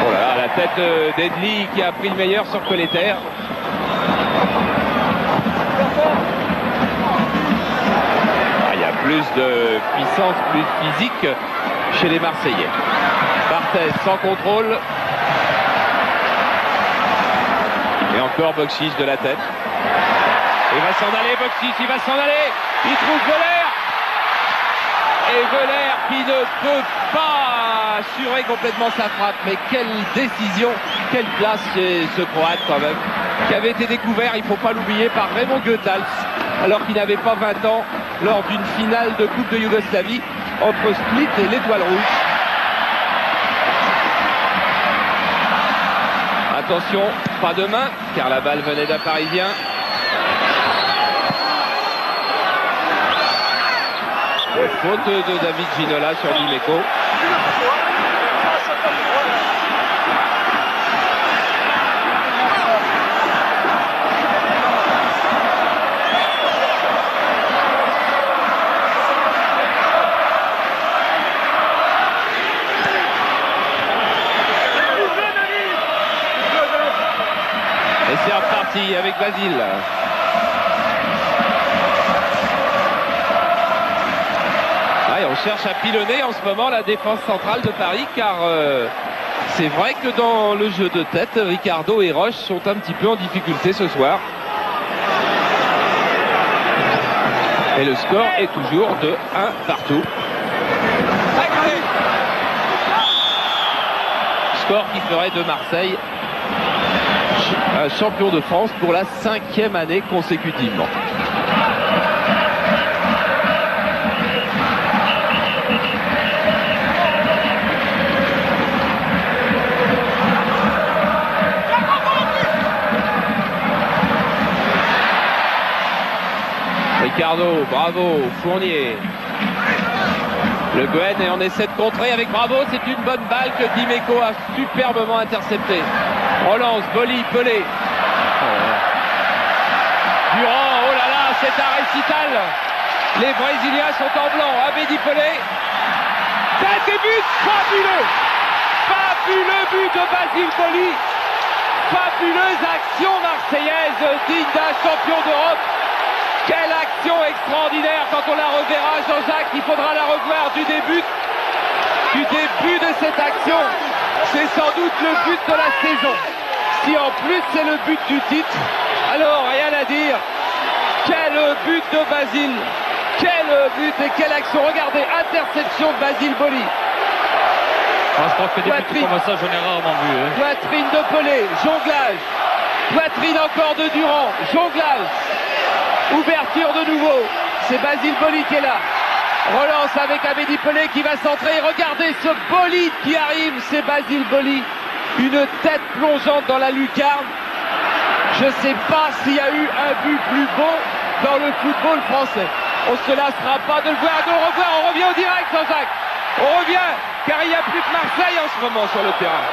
Speaker 2: Oh là là, la tête d'Edli qui a pris le meilleur sur Colletter. Il y a plus de puissance, plus de physique chez les Marseillais. Barthez sans contrôle. Et encore Bokšić de la tête. Il va s'en aller, Bokšić, il va s'en aller. Il trouve Voller. Et Voller qui ne peut pas assurer complètement sa frappe. Mais quelle décision, quelle place chez ce Croate quand même. Qui avait été découvert, il ne faut pas l'oublier, par Raymond Goethals. Alors qu'il n'avait pas 20 ans lors d'une finale de Coupe de Yougoslavie entre Split et l'Étoile Rouge. Attention, pas de main, car la balle venait d'un Parisien. Faute de David Ginola sur Dimeco. parti avec Basile. Et on cherche à pilonner en ce moment la défense centrale de Paris, car c'est vrai que dans le jeu de tête, Ricardo et Roche sont un petit peu en difficulté ce soir. Et le score est toujours de 1 partout. Score qui ferait de Marseille un champion de France pour la 5e année consécutivement. Ricardo, Bravo, Fournier. Le Gouen et on essaie de contrer avec Bravo. C'est une bonne balle que Dimeco a superbement interceptée. Relance, Boli, Pelé. Durand, oh là là, c'est un récital. Les Brésiliens sont en blanc. Abedi Pelé. Tête et but, fabuleux. Fabuleux but de Basile Boli. Fabuleuse action marseillaise digne d'un champion d'Europe. Quelle action extraordinaire quand on la reverra, Jean-Jacques. Il faudra la revoir du début de cette action. C'est sans doute le but de la saison. Si en plus c'est le but du titre, alors rien à dire. Quel but de Basile. Quel but et quelle action. Regardez, interception de Basile Boli.
Speaker 5: Je crois que des buts comme ça, j'en ai rarement vu.
Speaker 2: Poitrine de Pelé, jonglage. Poitrine encore de Durand, jonglage. Ouverture de nouveau, c'est Basile Boli qui est là. Relance avec Abedi Pelé qui va centrer. Regardez ce bolide qui arrive, c'est Basile Boli. Une tête plongeante dans la lucarne. Je ne sais pas s'il y a eu un but plus beau dans le football français. On ne se lassera pas de le voir, de le revoir. On revient au direct, Jean-Jacques. On revient, car il n'y a plus que Marseille en ce moment sur le terrain.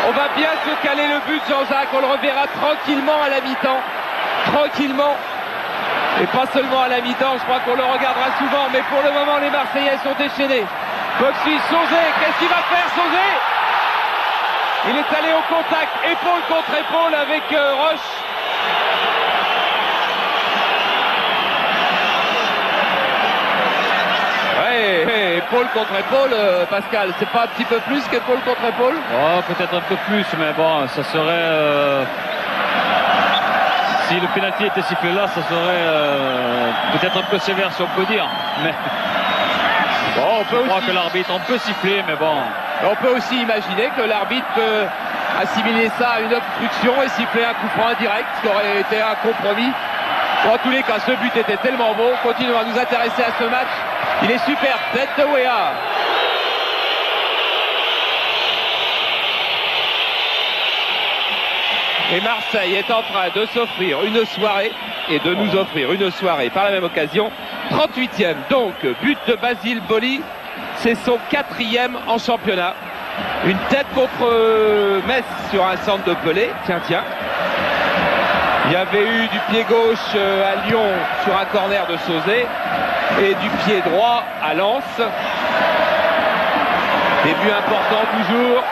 Speaker 2: On va bien se caler le but, Jean-Jacques. On le reverra tranquillement à la mi-temps. Tranquillement, et pas seulement à la mi-temps, je crois qu'on le regardera souvent, mais pour le moment les Marseillais sont déchaînés. Boxy, Sauzé, qu'est-ce qu'il va faire, Sauzé? Il est allé au contact, épaule contre épaule avec Roche. Ouais, épaule contre épaule, Pascal, c'est pas un petit peu plus qu'épaule contre épaule?
Speaker 5: Oh, peut-être un peu plus, mais bon, ça serait... Si le pénalty était sifflé là, ça serait peut-être un peu sévère, si on peut dire. Mais
Speaker 2: bon,
Speaker 5: je crois que l'arbitre, on peut siffler, mais bon.
Speaker 2: On peut aussi imaginer que l'arbitre peut assimiler ça à une obstruction et siffler un coup franc indirect, ce qui aurait été un compromis. En tous les cas, ce but était tellement beau. Continuons à nous intéresser à ce match. Il est super. Tête de Weah. Et Marseille est en train de s'offrir une soirée et de nous offrir une soirée par la même occasion. 38e, donc, but de Basile Boli. C'est son 4e en championnat. Une tête contre Metz sur un centre de Pelé. Tiens. Il y avait eu du pied gauche à Lyon sur un corner de Sauzé et du pied droit à Lens. Début important toujours.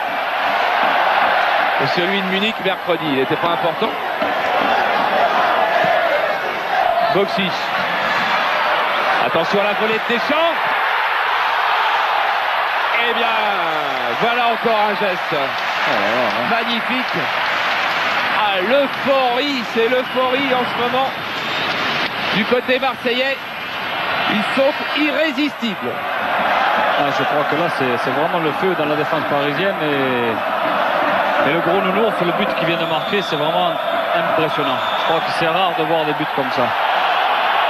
Speaker 2: Et celui de Munich mercredi, il n'était pas important. Boxy. Attention à la volée de Deschamps. Eh bien, voilà encore un geste. Magnifique. Ah, l'euphorie, c'est l'euphorie en ce moment. Du côté marseillais, ils sont irrésistibles.
Speaker 5: Ah, je crois que là, c'est vraiment le feu dans la défense parisienne. Et le gros nounours, le but qu'il vient de marquer, c'est vraiment impressionnant. Je crois que c'est rare de voir des buts comme ça.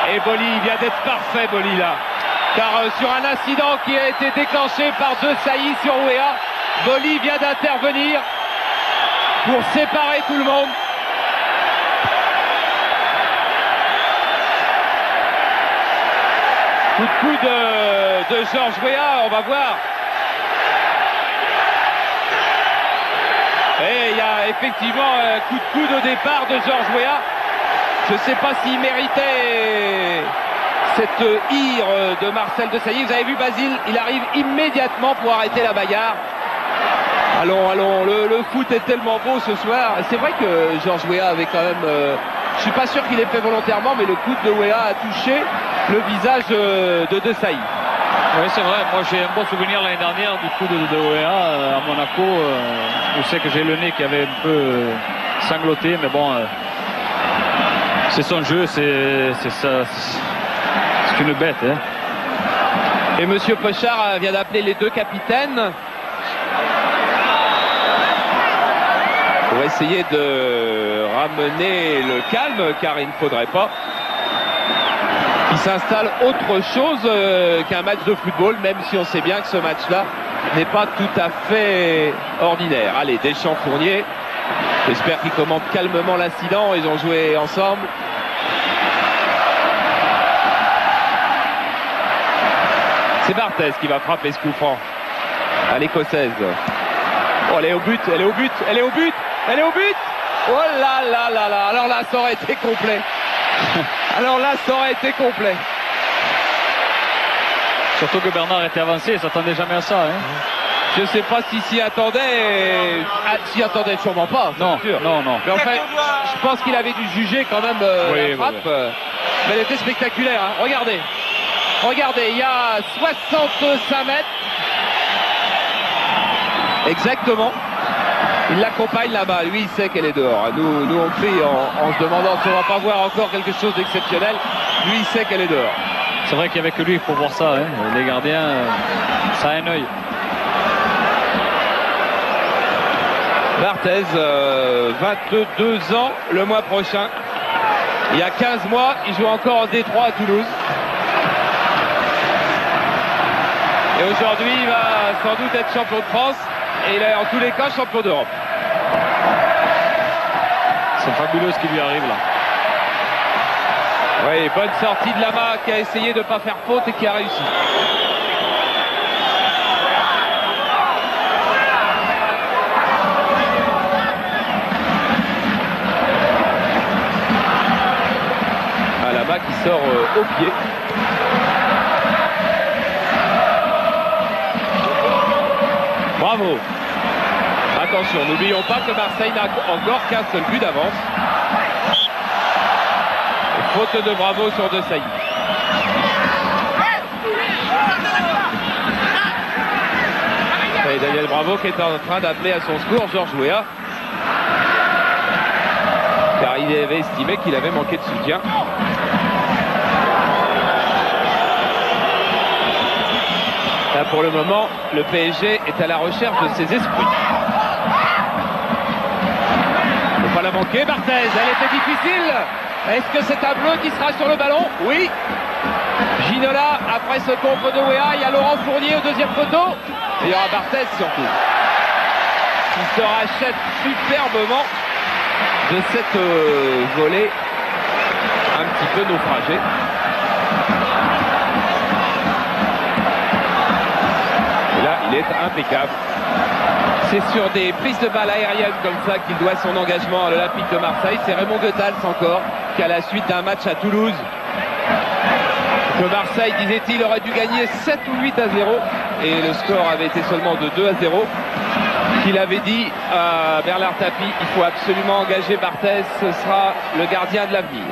Speaker 2: Et Boli vient d'être parfait, Boli là. Car sur un incident qui a été déclenché par De Sailly sur Weah, Boli vient d'intervenir pour séparer tout le monde. Coup de coude de Georges Weah, on va voir. Et il y a effectivement un coup de coude au départ de Georges Weah. Je ne sais pas s'il méritait cette ire de Marcel De Sailly. Vous avez vu Basile, il arrive immédiatement pour arrêter la bagarre. Allons, le foot est tellement beau ce soir. C'est vrai que Georges Weah avait quand même... je suis pas sûr qu'il ait fait volontairement, mais le coup de Weah a touché le visage de Desailly.
Speaker 5: Oui, c'est vrai. Moi, j'ai un bon souvenir l'année dernière du coup de Weah à Monaco. Je sais que j'ai le nez qui avait un peu sangloté, mais bon, c'est son jeu, c'est ça. C'est une bête. Hein.
Speaker 2: Et Monsieur Pochard vient d'appeler les deux capitaines pour essayer de ramener le calme, car il ne faudrait pas qu'il s'installe autre chose qu'un match de football, même si on sait bien que ce match-là n'est pas tout à fait ordinaire. Allez, Deschamps-Fournier, j'espère qu'ils commentent calmement l'incident, ils ont joué ensemble. C'est Barthez qui va frapper ce coup franc à l'Écossaise. Oh, elle est au but, elle est au but, elle est au but, elle est au but. Oh là là là là, alors là ça aurait été complet. Alors là ça aurait été complet.
Speaker 5: Surtout que Bernard était avancé, il s'attendait jamais à ça. Hein.
Speaker 2: Je sais pas s'il s'y attendait. S'y attendait sûrement pas.
Speaker 5: Non,
Speaker 2: sûr.
Speaker 5: non.
Speaker 2: Mais enfin, je pense qu'il avait dû juger quand même la frappe. Oui. Mais elle était spectaculaire. Hein. Regardez. Regardez, il y a 65 mètres. Exactement. Il l'accompagne là-bas. Lui, il sait qu'elle est dehors. Nous on crie en se demandant si on va pas voir encore quelque chose d'exceptionnel. Lui, il sait qu'elle est dehors.
Speaker 5: C'est vrai qu'il n'y avait que lui pour voir ça. Hein. Les gardiens, ça a un œil.
Speaker 2: Barthez, 22 ans le mois prochain. Il y a 15 mois, il joue encore en D3 à Toulouse. Et aujourd'hui, il va sans doute être champion de France. Et il est en tous les cas champion d'Europe.
Speaker 5: C'est fabuleux ce qui lui arrive là.
Speaker 2: Oui, bonne sortie de Lama qui a essayé de ne pas faire faute et qui a réussi. Lama qui sort au pied. Bravo. Attention, n'oublions pas que Marseille n'a encore qu'un seul but d'avance. Faute de Bravo sur Desailly. Et Daniel Bravo qui est en train d'appeler à son secours Georges Weah. Car il avait estimé qu'il avait manqué de soutien. Là, pour le moment, le PSG est à la recherche de ses esprits. Il ne faut pas la manquer, Barthez, elle était difficile. Est-ce que c'est un bleu qui sera sur le ballon? Oui. Ginola, après ce contre de Weah, il y a Laurent Fournier au deuxième poteau. Et il y aura Barthez surtout, qui se rachète superbement de cette volée un petit peu naufragée. Et là, il est impeccable. C'est sur des prises de balles aériennes comme ça qu'il doit son engagement à l'Olympique de Marseille. C'est Raymond Goethals encore, qu'à la suite d'un match à Toulouse, que Marseille, disait-il, aurait dû gagner 7 ou 8 à 0. Et le score avait été seulement de 2 à 0. Qu'il avait dit à Bernard Tapie, il faut absolument engager Barthez, ce sera le gardien de l'avenir.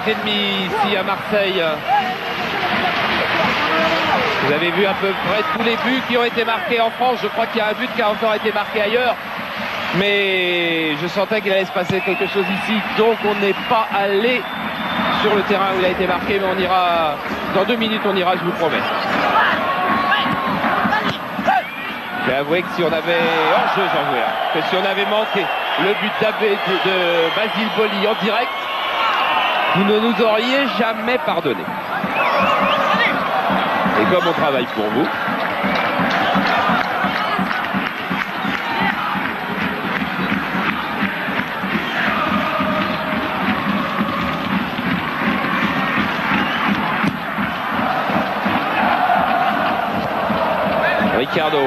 Speaker 2: Et demi ici à Marseille. Vous avez vu à peu près tous les buts qui ont été marqués en France. Je crois qu'il y a un but qui a encore été marqué ailleurs, mais je sentais qu'il allait se passer quelque chose ici, donc on n'est pas allé sur le terrain où il a été marqué, mais on ira dans 2 minutes, on ira, je vous promets. J'ai avoué que si on avait hors-jeu, que si on avait manqué le but de Basile Boli en direct, vous ne nous auriez jamais pardonné. Et comme on travaille pour vous, Ricardo.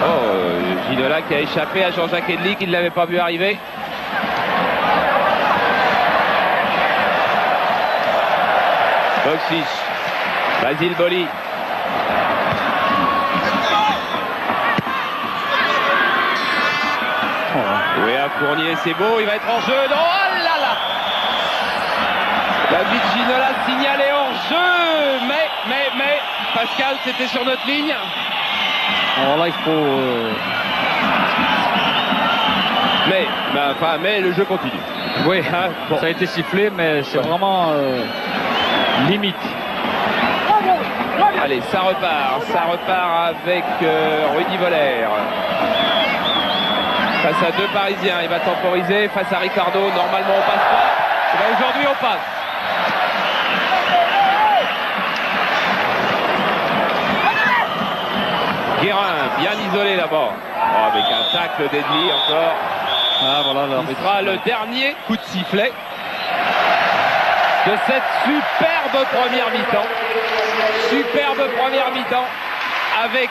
Speaker 2: Oh, Ginola qui a échappé à Jean-Jacques Edli qui ne l'avait pas vu arriver. Boxic, Basile Boli. Oui, à Fournier, c'est beau, il va être en jeu. Oh là là! David Ginola signalé hors jeu, mais Pascal, c'était sur notre ligne.
Speaker 5: Alors là, il faut.
Speaker 2: Mais le jeu continue.
Speaker 5: Oui,
Speaker 2: Hein, bon.
Speaker 5: ça a été sifflé, mais c'est vraiment limite.
Speaker 2: Allez, ça repart avec Rudy Voller. Face à deux Parisiens, il va temporiser. Face à Ricardo, normalement on passe pas. Et bien aujourd'hui on passe. Guérin, bien isolé là-bas. Oh, avec un tacle d'Edli encore.
Speaker 5: Ah, voilà,
Speaker 2: Ce sera le dernier coup de sifflet de cette superbe première mi-temps. Superbe première mi-temps avec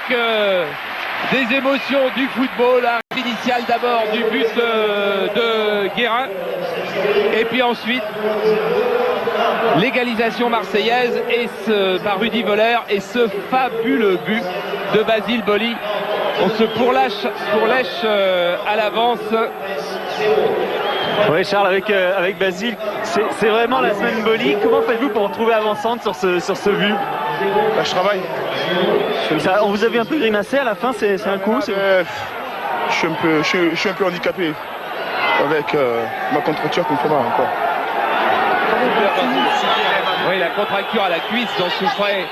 Speaker 2: des émotions du football. L'arrêt initial d'abord du but de Guérin. Et puis ensuite, l'égalisation marseillaise et par Rudy Voller et ce fabuleux but de Basile Boli. On se pourlèche à l'avance.
Speaker 3: Oui, Charles, avec Basile, c'est vraiment la semaine Boli. Comment faites-vous pour retrouver avant-centre sur ce but?
Speaker 11: Bah, je travaille.
Speaker 3: On vous a vu un peu grimacé à la fin, c'est un coup
Speaker 11: je suis un peu handicapé avec ma contracture contre moi encore.
Speaker 2: Oui, la contracture à la cuisse dont souffrait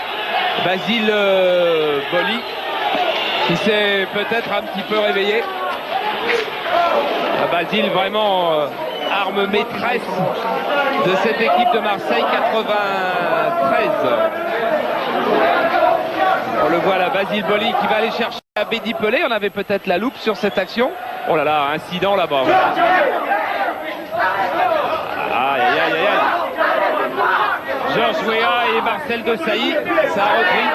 Speaker 2: Basile Boli, qui s'est peut-être un petit peu réveillé. Basile vraiment arme maîtresse de cette équipe de Marseille 93. On le voit là, Basile Boli qui va aller chercher à Bédi Pelé. On avait peut-être la loupe sur cette action. Oh là là, incident là-bas. Aïe aïe aïe aïe. Georges Weah et Marcel Desailly, ça a repris.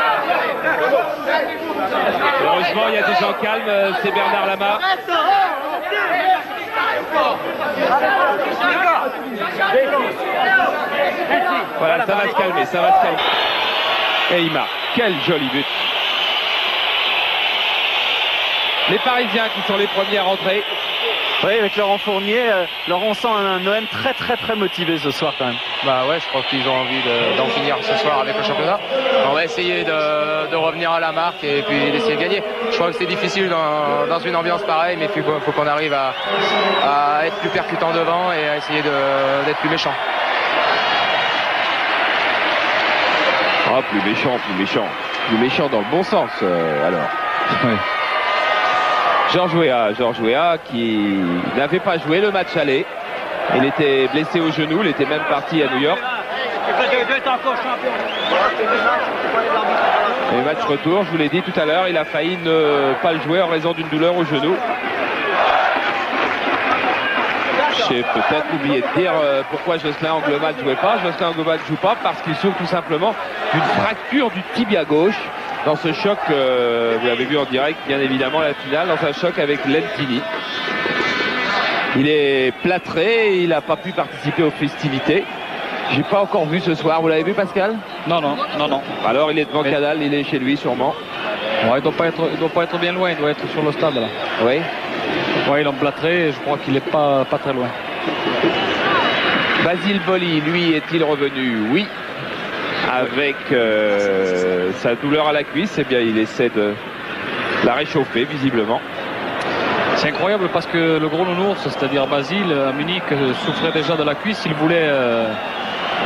Speaker 2: Heureusement, il y a des gens calmes, c'est Bernard Lama. Voilà, ça va se calmer, ça va se calmer. Et il marque. Quel joli but. Les Parisiens qui sont les premiers à rentrer.
Speaker 3: Oui, avec Laurent Fournier, Laurent, on sent un OM très motivé ce soir quand même.
Speaker 12: Bah ouais, je crois qu'ils ont envie d'en finir ce soir avec le championnat. On va essayer de revenir à la marque et puis d'essayer de gagner. Je crois que c'est difficile dans une ambiance pareille, mais il faut qu'on arrive à être plus percutant devant et à essayer d'être plus méchant.
Speaker 2: Ah, plus méchant dans le bon sens alors. Oui. Georges Weah qui n'avait pas joué le match aller. Il était blessé au genou, il était même parti à New York. Et match retour, je vous l'ai dit tout à l'heure, il a failli ne pas le jouer en raison d'une douleur au genou. J'ai peut-être oublié de dire pourquoi Jocelyn Anglemat ne jouait pas. Jocelyn Anglemat ne joue pas parce qu'il souffre tout simplement d'une fracture du tibia gauche. Dans ce choc, vous l'avez vu en direct, bien évidemment, la finale, dans un choc avec Lentini. Il est plâtré, il n'a pas pu participer aux festivités. J'ai pas encore vu ce soir, vous l'avez vu Pascal?
Speaker 5: Non.
Speaker 2: Alors il est devant Canal, il est chez lui sûrement.
Speaker 5: Ouais, il doit pas être bien loin, il doit être sur le stade là.
Speaker 2: Oui.
Speaker 5: Ouais, il est plâtré et je crois qu'il est pas très loin.
Speaker 2: Basile Boli, lui, est-il revenu? Oui. Avec sa douleur à la cuisse, eh bien il essaie de la réchauffer visiblement.
Speaker 5: C'est incroyable parce que le gros nounours, c'est-à-dire Basile, à Munich, souffrait déjà de la cuisse. Il voulait,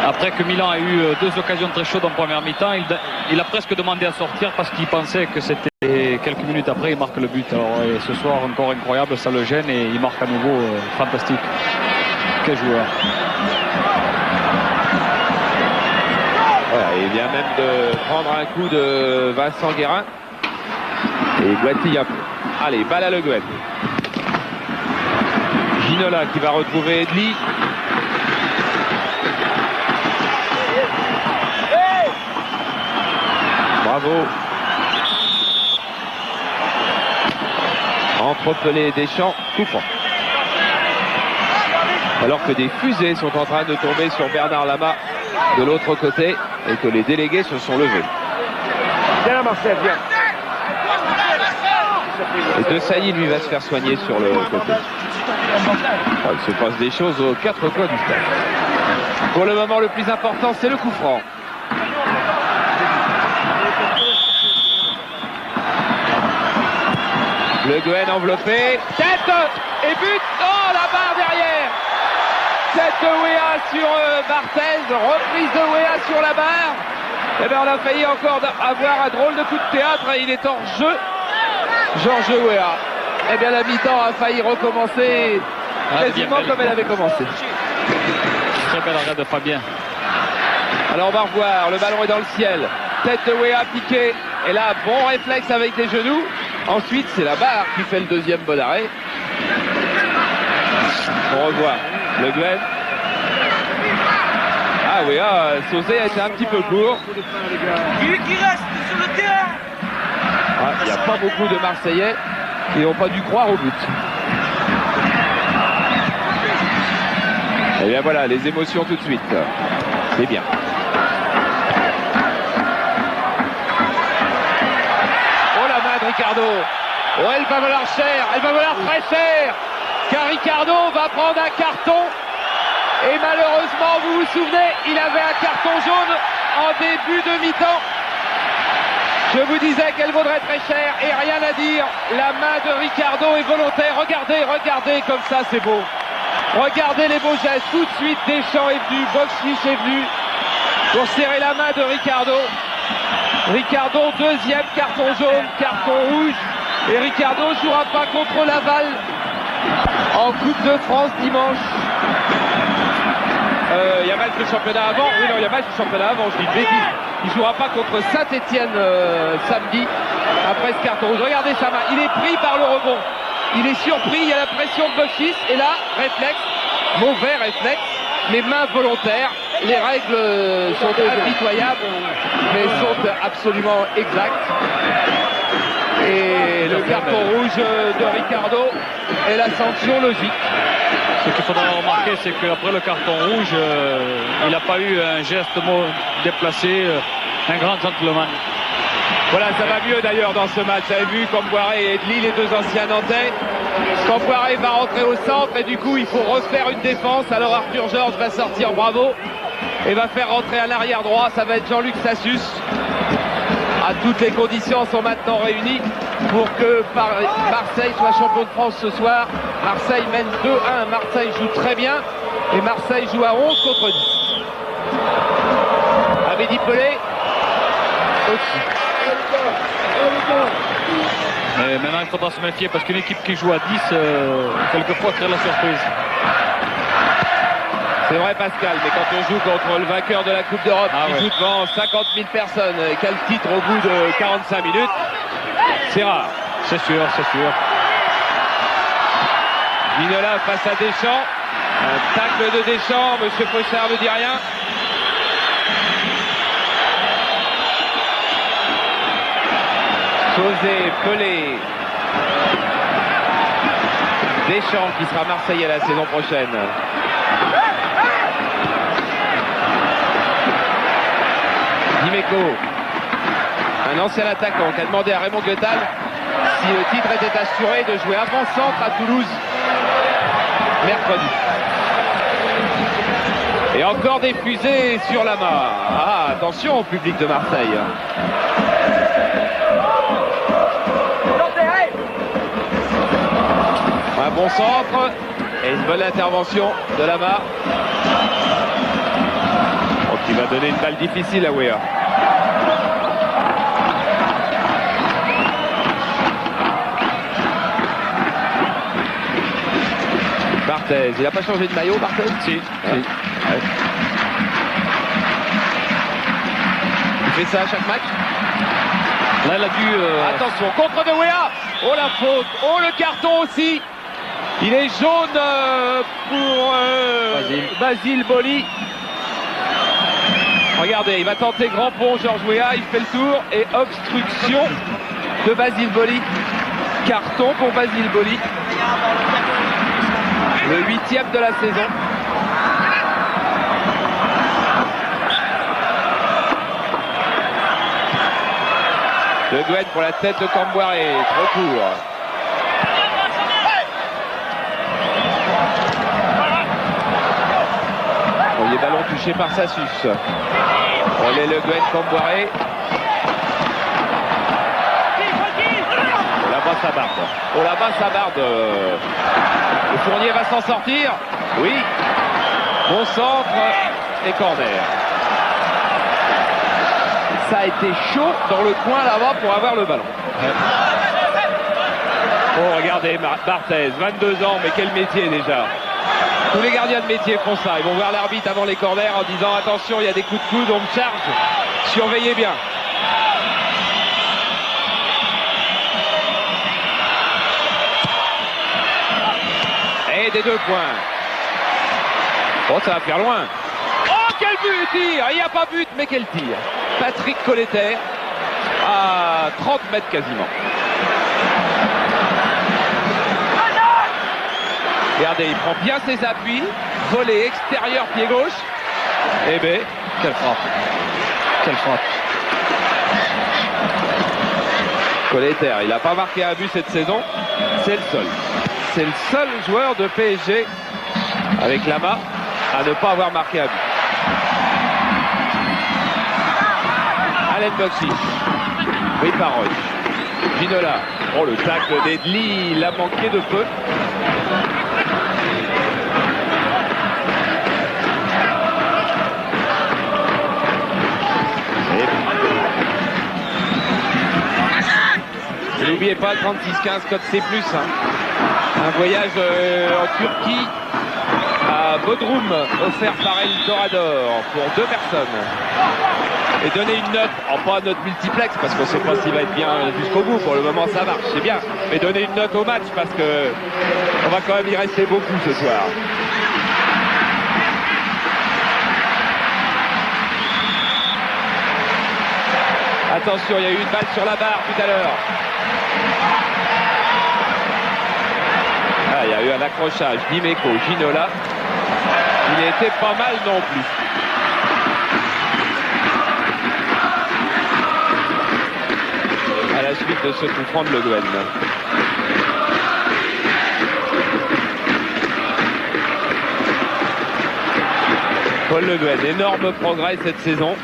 Speaker 5: après que Milan a eu deux occasions très chaudes en première mi-temps, il a presque demandé à sortir parce qu'il pensait que c'était quelques minutes après, il marque le but. Alors, et ce soir, encore incroyable, ça le gêne et il marque à nouveau. Fantastique. Quel joueur.
Speaker 2: Voilà, il vient même de prendre un coup de Vincent Guérin. Et Guati un peu. Allez, balle à Le Guen. Ginola qui va retrouver Edli. Bravo. entre Pelé et Deschamps, coup franc. Alors que des fusées sont en train de tomber sur Bernard Lama de l'autre côté et que les délégués se sont levés.
Speaker 9: Viens Marcel, viens.
Speaker 2: Et De Sailly, lui, va se faire soigner sur le côté. Oh, il se passe des choses aux quatre coins du stade. Pour le moment, le plus important, c'est le coup franc. Le Gouen enveloppé, tête et but. Oh, la barre derrière. Tête de Weah sur Barthez, reprise de Weah sur la barre. Et bien on a failli encore avoir un drôle de coup de théâtre et il est hors jeu. Georges Weah. Et bien la mi-temps a failli recommencer quasiment comme elle avait commencé.
Speaker 5: Très belle arrêt de Fabien.
Speaker 2: Alors on va revoir, le ballon est dans le ciel. Tête de Weah piquée. Et là, bon réflexe avec des genoux. Ensuite, c'est la barre qui fait le deuxième bon arrêt. On revoit le Gouen. Ah oui, Sauzet a été un petit peu court.
Speaker 9: Qui reste sur le terrain.
Speaker 2: Il n'y a pas beaucoup de Marseillais qui n'ont pas dû croire au but. Et bien voilà, les émotions tout de suite. C'est bien. Oh la main de Ricardo. Oh, elle va valoir cher, elle va valoir très cher. Car Ricardo va prendre un carton. Et malheureusement, vous vous souvenez, il avait un carton jaune en début de mi-temps. Je vous disais qu'elle vaudrait très cher et rien à dire. La main de Ricardo est volontaire. Regardez, regardez comme ça, c'est beau. Regardez les beaux gestes. Tout de suite, Deschamps est venu, Boxfish est venu pour serrer la main de Ricardo. Ricardo, deuxième carton jaune, carton rouge. Et Ricardo ne jouera pas contre Laval en Coupe de France dimanche. Il y a match de championnat avant. Oui, non, il y a match de championnat avant, je dis bêtise. Il ne jouera pas contre Saint-Etienne samedi après ce carton rouge. Regardez sa main, il est pris par le rebond. Il est surpris, il y a la pression de Boxis. Et là, réflexe, mauvais réflexe, mais main volontaire. Les règles sont impitoyables, mais sont absolument exactes. Et le carton rouge de Ricardo est la sanction logique.
Speaker 5: Ce qu'il faudra remarquer, c'est qu'après le carton rouge, il n'a pas eu un geste déplacé, un grand gentleman.
Speaker 2: Voilà, ça va mieux d'ailleurs dans ce match. Vous avez vu, Camboiré et Edli, les deux anciens Nantais. Camboiré va rentrer au centre et du coup, il faut refaire une défense. Alors Arthur Georges va sortir, bravo, et va faire rentrer à l'arrière droit. Ça va être Jean-Luc Sassus. Toutes les conditions sont maintenant réunies pour que Marseille soit champion de France ce soir. Marseille mène 2-1. Marseille joue très bien et Marseille joue à 11 contre 10. Amédi Pelé aussi.
Speaker 5: Mais maintenant il faudra se méfier parce qu'une équipe qui joue à 10 quelquefois crée la surprise.
Speaker 2: C'est vrai Pascal, mais quand on joue contre le vainqueur de la Coupe d'Europe, qui joue devant 50 000 personnes et qui a le titre au bout de 45 minutes, c'est rare.
Speaker 5: C'est sûr, c'est sûr.
Speaker 2: Minola face à Deschamps. Un tacle de Deschamps, Monsieur Pochard ne dit rien. Sauzet, Pelé. Deschamps qui sera Marseillais la saison prochaine. Dimeco, un ancien attaquant qui a demandé à Raymond Goethal si le titre était assuré de jouer avant-centre à Toulouse mercredi. Et encore des fusées sur la main. Ah, attention au public de Marseille. Un bon centre et une bonne intervention de Lama. Qui va donner une balle difficile à Weah. Barthez, il n'a pas changé de maillot, Barthez?
Speaker 5: Si.
Speaker 2: Ouais. Il fait ça à chaque match?
Speaker 5: Là, il a dû...
Speaker 2: Attention, contre de Weah. Oh la faute, oh le carton aussi. Il est jaune pour Basile Boli. Regardez, il va tenter grand pont, Georges Weah, il fait le tour et obstruction de Basile Boli Carton pour Basile Boli. Le 8e de la saison. Le Gwen pour la tête de Camboiré, trop court. Premier ballon touché par Sassus. Relais Le Gwen, Camboiré. Oh là-bas ça barde. Oh là-bas ça barde. Le Fournier va s'en sortir. Oui. Bon centre et corner. Ça a été chaud dans le coin là-bas pour avoir le ballon. Oh, regardez, Barthez, 22 ans, mais quel métier déjà. Tous les gardiens de métier font ça. Ils vont voir l'arbitre avant les corners en disant attention, il y a des coups de coude, on me charge. Surveillez bien. Et des 2 points. Oh, ça va faire loin. Oh, quel but, tir. Il n'y a pas but, mais quel tir. Patrick Colletter à 30 mètres quasiment. Regardez, il prend bien ses appuis. Volée extérieur, pied gauche. Eh bien, quelle frappe. Quelle frappe. Colletter, il n'a pas marqué un but cette saison. C'est le seul. C'est le seul joueur de PSG avec Lama à ne pas avoir marqué un but. Alain Boxy, pris par Roche. Ginola. Oh, le tacle d'Edli, il a manqué de peu. Et n'oubliez pas le 3615 code C+. Un voyage en Turquie à Bodrum offert par Eldorador pour 2 personnes. Et donner une note, pas une note multiplex parce qu'on ne sait pas s'il va être bien jusqu'au bout. Pour le moment ça marche, c'est bien. Mais donner une note au match parce que on va quand même y rester beaucoup ce soir. Attention, il y a eu une balle sur la barre tout à l'heure. Ah, il y a eu un accrochage d'Imeco, Ginola. Il était pas mal non plus. À la suite de ce coup franc de Le Guen. Paul Le Guen, énorme progrès cette saison.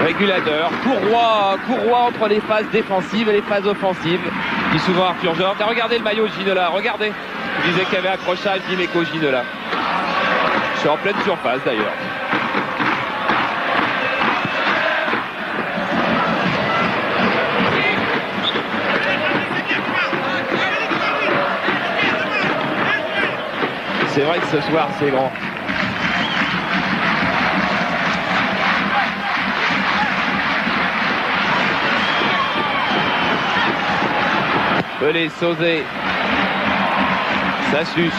Speaker 2: Régulateur, courroie entre les phases défensives et les phases offensives. Dit souvent Arthur Georges. Regardez le maillot Ginola, regardez. Il disait qu'il y avait accrochage d'Imeco Ginola. C'est en pleine surface d'ailleurs. C'est vrai que ce soir c'est grand. Pelé, Sauzé, Sassus.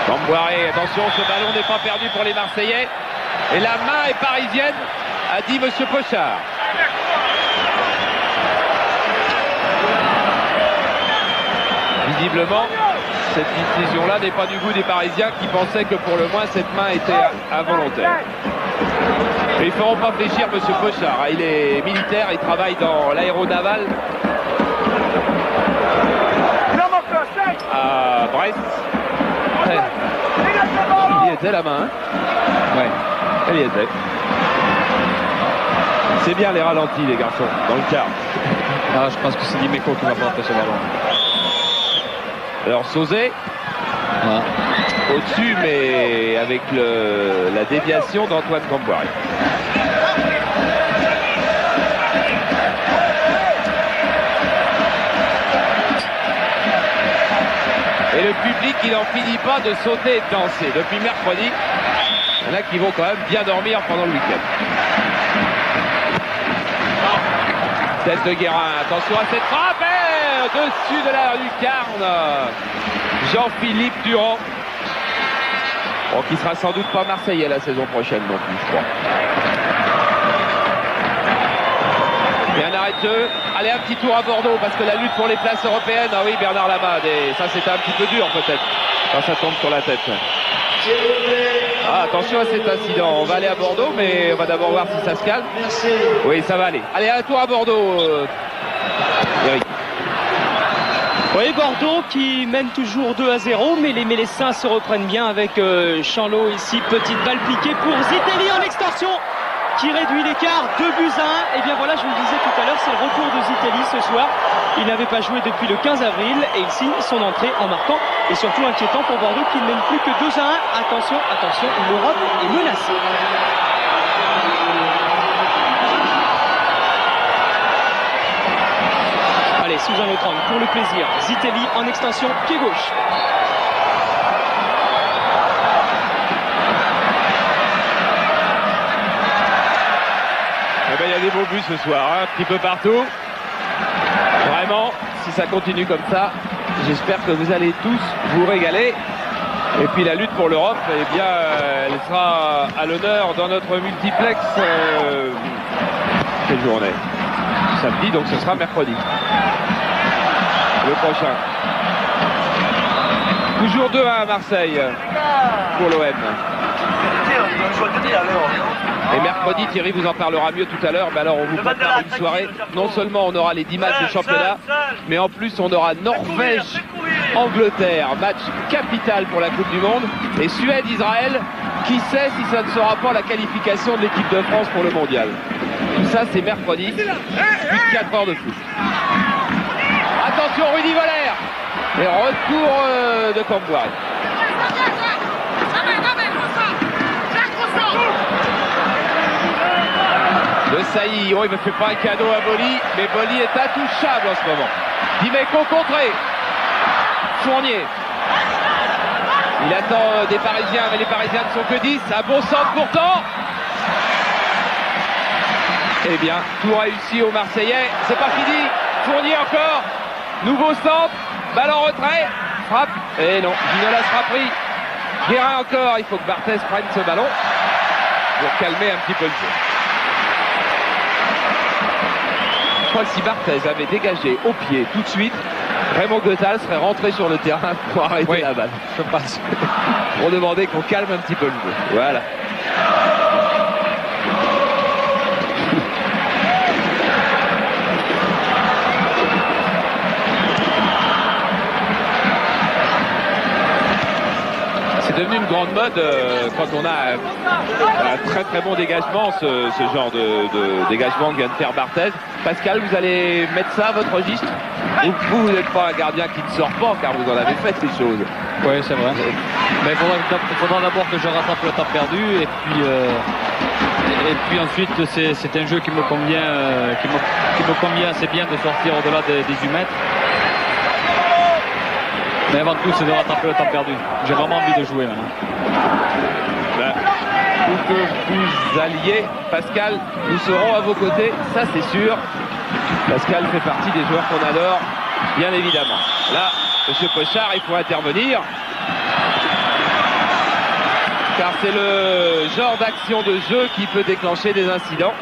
Speaker 2: Camboiré, attention, ce ballon n'est pas perdu pour les Marseillais. Et la main est parisienne, a dit Monsieur Pochard. Visiblement, cette décision-là n'est pas du goût des Parisiens qui pensaient que pour le moins cette main était involontaire. Mais ils ne feront pas fléchir Monsieur Pochard. Il est militaire, il travaille dans l'aéronaval à Brest. Ouais. Il y était la main. Hein, ouais, elle y était. C'est bien les ralentis les garçons, dans le quart.
Speaker 5: Ah, je pense que c'est Dimeco qui va porter ce ballon.
Speaker 2: Alors Sauzé. Ah. Au-dessus, mais avec la déviation d'Antoine Camboiré. Et le public, il n'en finit pas de sauter et de danser. Depuis mercredi, il y en a qui vont quand même bien dormir pendant le week-end. Tête de Guérin, attention à cette frappe, au-dessus de la lucarne. Jean-Philippe Durand. Bon, qui sera sans doute pas marseillais la saison prochaine non plus, je crois. Et un arrêt d'arrêt de jeu. Allez, un petit tour à Bordeaux parce que la lutte pour les places européennes, ah oui, Bernard Lamade, et ça c'était un petit peu dur peut-être quand ça tombe sur la tête. Ah, attention à cet incident, on va aller à Bordeaux, mais on va d'abord voir si ça se calme. Oui, ça va aller. Allez, un tour à Bordeaux, Eric.
Speaker 6: Oui, Bordeaux qui mène toujours 2-0, mais les Mélessins se reprennent bien avec Chanlot ici. Petite balle piquée pour Zitelli en extension qui réduit l'écart, 2-1. Et bien voilà, je vous le disais tout à l'heure, c'est le retour de Zitelli ce soir. Il n'avait pas joué depuis le 15 avril et il signe son entrée en marquant. Et surtout inquiétant pour Bordeaux qui ne mène plus que 2-1. Attention, attention, l'Europe est menacée. Allez, sous un autre angle pour le plaisir. Zitelli en extension, pied gauche.
Speaker 2: Eh ben, il y a des beaux buts ce soir, hein, un petit peu partout. Vraiment, si ça continue comme ça, j'espère que vous allez tous vous régaler. Et puis la lutte pour l'Europe, eh bien, elle sera à l'honneur dans notre multiplex. Quelle journée? Samedi, donc ce sera mercredi. Le prochain. Toujours 2-1 à Marseille pour l'OM. Et mercredi, Thierry vous en parlera mieux tout à l'heure. Mais alors, on vous prépare une soirée. Non seulement on aura les 10 matchs du championnat, mais en plus on aura Norvège-Angleterre, match capital pour la Coupe du Monde. Et Suède-Israël, qui sait si ça ne sera pas la qualification de l'équipe de France pour le mondial. Tout ça, c'est mercredi. Plus de 4 heures de foot. Attention, Rudy Voller. Et retour de Camboire. De Sailly, oh, il ne fait pas un cadeau à Boli, mais Boli est intouchable en ce moment. Dimeco contré. Fournier. Il attend des Parisiens, mais les Parisiens ne sont que 10. Un bon centre pourtant. Eh bien, tout réussi aux Marseillais. C'est pas fini. Fournier encore. Nouveau centre. Balle en retrait. Frappe. Et non, Ginola sera pris. Guérin encore. Il faut que Barthez prenne ce ballon pour calmer un petit peu le jeu. Je crois que si Barthez avait dégagé au pied tout de suite, Raymond Goethals serait rentré sur le terrain pour arrêter la balle. Je pense. Pour demander qu'on calme un petit peu le jeu. Voilà. C'est devenu une grande mode quand on a un très très bon dégagement, ce genre de dégagement que vient de faire Barthez. Pascal, vous allez mettre ça à votre registre? Vous n'êtes pas un gardien qui ne sort pas, car vous en avez fait ces choses.
Speaker 5: Oui, c'est vrai. Mais il faudra d'abord que je rattrape le temps perdu, et puis ensuite c'est un jeu qui me convient, qui me convient assez bien de sortir au-delà des 18 mètres. Mais avant tout, c'est de rattraper le temps perdu. J'ai vraiment envie de jouer maintenant.
Speaker 2: Où que vous alliez, Pascal, nous serons à vos côtés, ça c'est sûr. Pascal fait partie des joueurs qu'on adore, bien évidemment. Là, M. Pochard, il faut intervenir. Car c'est le genre d'action de jeu qui peut déclencher des incidents.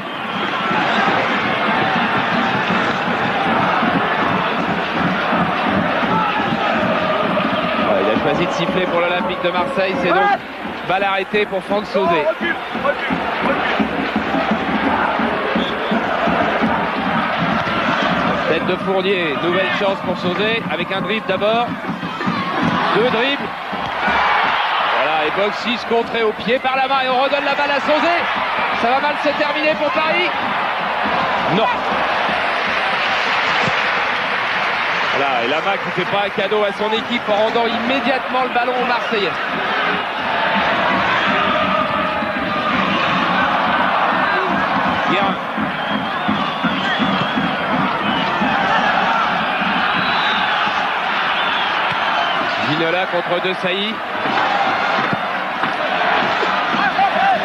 Speaker 2: Il a choisi de siffler pour l'Olympique de Marseille, c'est donc balle arrêtée pour Franck Sauzet. Tête de Fournier, nouvelle chance pour Sauzet, avec un dribble d'abord. 2 dribbles. Voilà, et Boxis contré au pied par la main et on redonne la balle à Sauzet. Ça va mal se terminer pour Paris. Non. Voilà, et Lama qui ne fait pas un cadeau à son équipe en rendant immédiatement le ballon aux Marseillais. Guérin. Ginola contre De Sailly.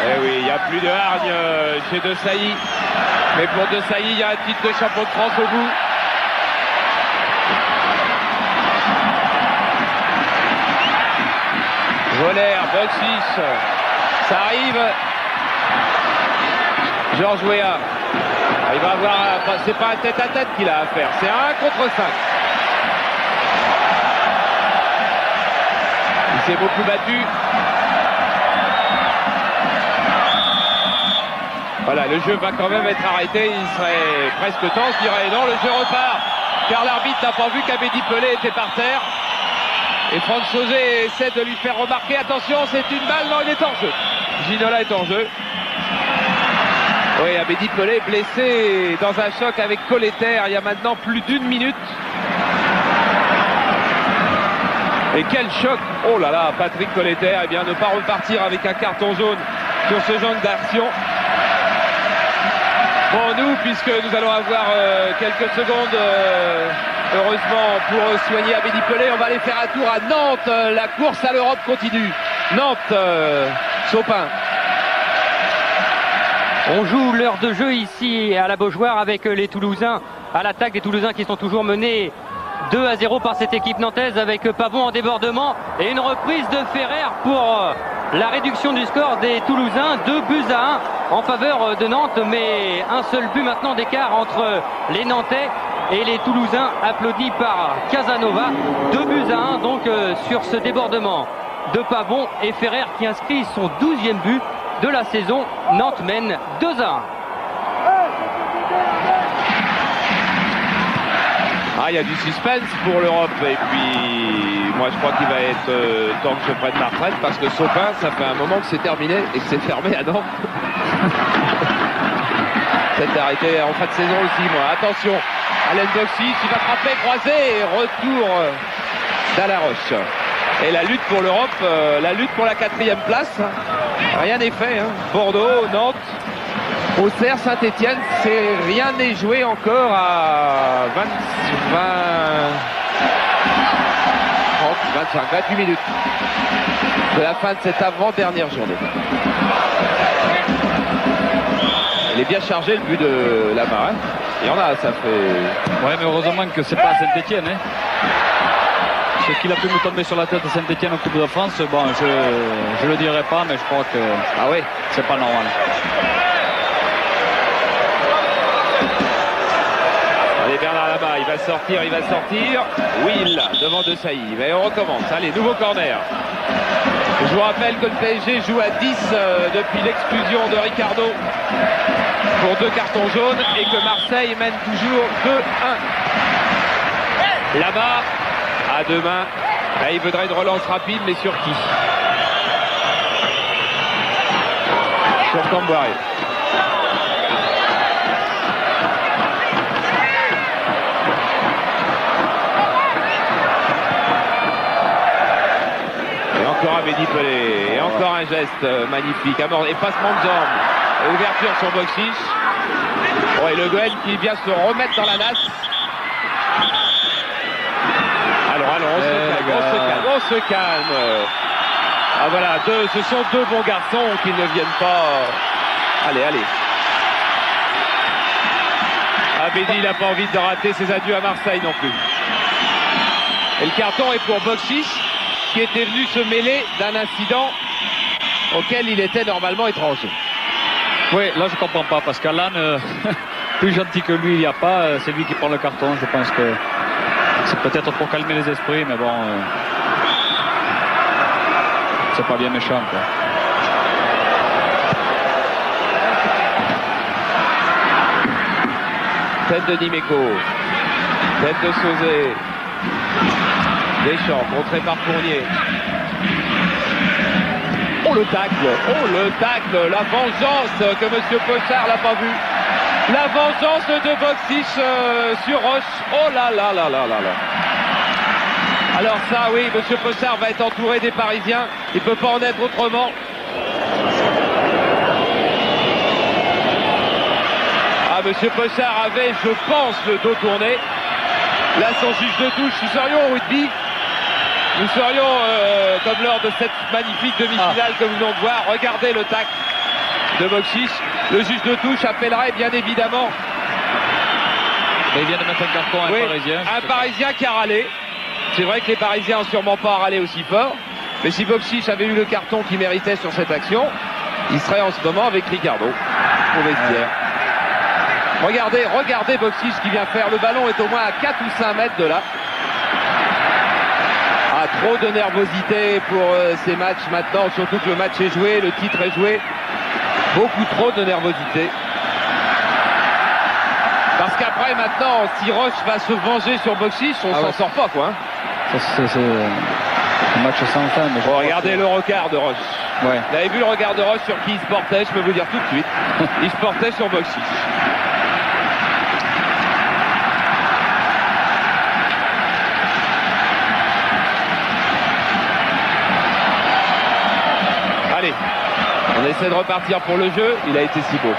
Speaker 2: Eh oui, il n'y a plus de hargne chez De Sailly. Mais pour De Sailly, il y a un titre de champion de France au bout. Voller, Boxis, ça arrive. Georges Weah Il va avoir, c'est pas un tête-à-tête qu'il a à faire, c'est un 1 contre 5. Il s'est beaucoup battu. Voilà, le jeu va quand même être arrêté, il serait presque temps, je dirais. Non, le jeu repart, car l'arbitre n'a pas vu qu'Abedi Pelé était par terre. Et Franz José essaie de lui faire remarquer, attention, c'est une balle, non, il est en jeu. Ginola est en jeu. Oui, Abedi Pelé blessé dans un choc avec Colletter il y a maintenant plus d'1 minute. Et quel choc! Oh là là, Patrick Colletter, eh bien ne pas repartir avec un carton jaune sur ce genre d'action. Bon, nous, puisque nous allons avoir quelques secondes, heureusement, pour soigner Abedi Pelé, on va aller faire un tour à Nantes. La course à l'Europe continue. Nantes, Sopin.
Speaker 13: On joue l'heure de jeu ici à la Beaujoire avec les Toulousains à l'attaque, des Toulousains qui sont toujours menés 2-0 par cette équipe nantaise avec Pavon en débordement et une reprise de Ferrer pour la réduction du score des Toulousains, 2-1 en faveur de Nantes, mais un seul but maintenant d'écart entre les Nantais et les Toulousains applaudis par Casanova, 2-1 donc sur ce débordement de Pavon et Ferrer qui inscrit son 12e but de la saison. Nantes mène 2-1.
Speaker 2: Ah, il y a du suspense pour l'Europe et puis moi je crois qu'il va être temps que je prenne ma retraite parce que Sopin, ça fait un moment que c'est terminé et que c'est fermé à Nantes. C'est arrêté en fin de saison aussi, moi. Attention, Alain Boxic, il va frapper, croisé et retour d'Alaroche. Et la lutte pour l'Europe, la lutte pour la 4e place, rien n'est fait. Hein. Bordeaux, Nantes, Auxerre, Saint-Etienne, rien n'est joué encore à 28 minutes de la fin de cette avant-dernière journée. Il est bien chargé le but de Lamar. Hein. Il y en a, ça fait...
Speaker 5: Ouais, mais heureusement que c'est pas Saint-Etienne. Hein. Ce qu'il a pu me tomber sur la tête de Saint-Etienne en Coupe de France, bon, je le dirai pas, mais je crois que c'est pas normal.
Speaker 2: Allez, Bernard Lama, il va sortir. Will devant De Sailly. Et on recommence. Allez, nouveau corner. Je vous rappelle que le PSG joue à 10 depuis l'exclusion de Ricardo pour 2 cartons jaunes et que Marseille mène toujours 2-1. Lama à 2 mains. Là, il voudrait une relance rapide, mais sur qui? Sur Camboire. Encore Abedi Pelé, et encore un geste magnifique, et passement de jambes, et ouverture sur Boxic. Ouais, Le Guen qui vient se remettre dans la nasse. Alors, on se calme. Ah voilà, ce sont 2 bons garçons qui ne viennent pas. Allez. Abedi, il n'a pas envie de rater ses adieux à Marseille non plus. Et le carton est pour Boxic, qui était venu se mêler d'un incident auquel il était normalement étranger.
Speaker 5: Oui, là je comprends pas, parce qu'Alan, plus gentil que lui il n'y a pas, c'est lui qui prend le carton. Je pense que c'est peut-être pour calmer les esprits, mais bon, c'est pas bien méchant, quoi.
Speaker 2: Tête de Dimeco, tête de Sauzé. Deschamps, contré par Fournier. Oh le tacle, la vengeance que M. Pochard n'a pas vu. La vengeance de Boxic sur Roche. Oh là. Alors ça, oui, M. Pochard va être entouré des Parisiens. Il ne peut pas en être autrement. Ah, M. Pochard avait, je pense, le dos tourné. Là, son juge de touche, nous serions au rugby. Nous serions comme lors de cette magnifique demi-finale que nous venons de voir. Regardez le tacle de Boxic. Le juge de touche appellerait bien évidemment.
Speaker 5: Mais il vient de mettre un carton à un Parisien.
Speaker 2: Un Parisien qui a râlé. C'est vrai que les Parisiens n'ont sûrement pas râlé aussi fort. Mais si Boxic avait eu le carton qu'il méritait sur cette action, il serait en ce moment avec Ricardo au vestiaire. Regardez Boxic qui vient faire. Le ballon est au moins à 4 ou 5 mètres de là. Ah, trop de nervosité pour ces matchs maintenant, surtout que le match est joué, le titre est joué. Beaucoup trop de nervosité. Parce qu'après maintenant, si Roche va se venger sur Boxic, on s'en sort pas quoi. Hein.
Speaker 5: C'est un match sans fin. Mais
Speaker 2: regardez le regard de Roche.
Speaker 5: Ouais.
Speaker 2: Vous avez vu le regard de Roche sur qui il se portait, je peux vous dire tout de suite. Il se portait sur Boxic. Allez, on essaie de repartir pour le jeu. Il a été si beau.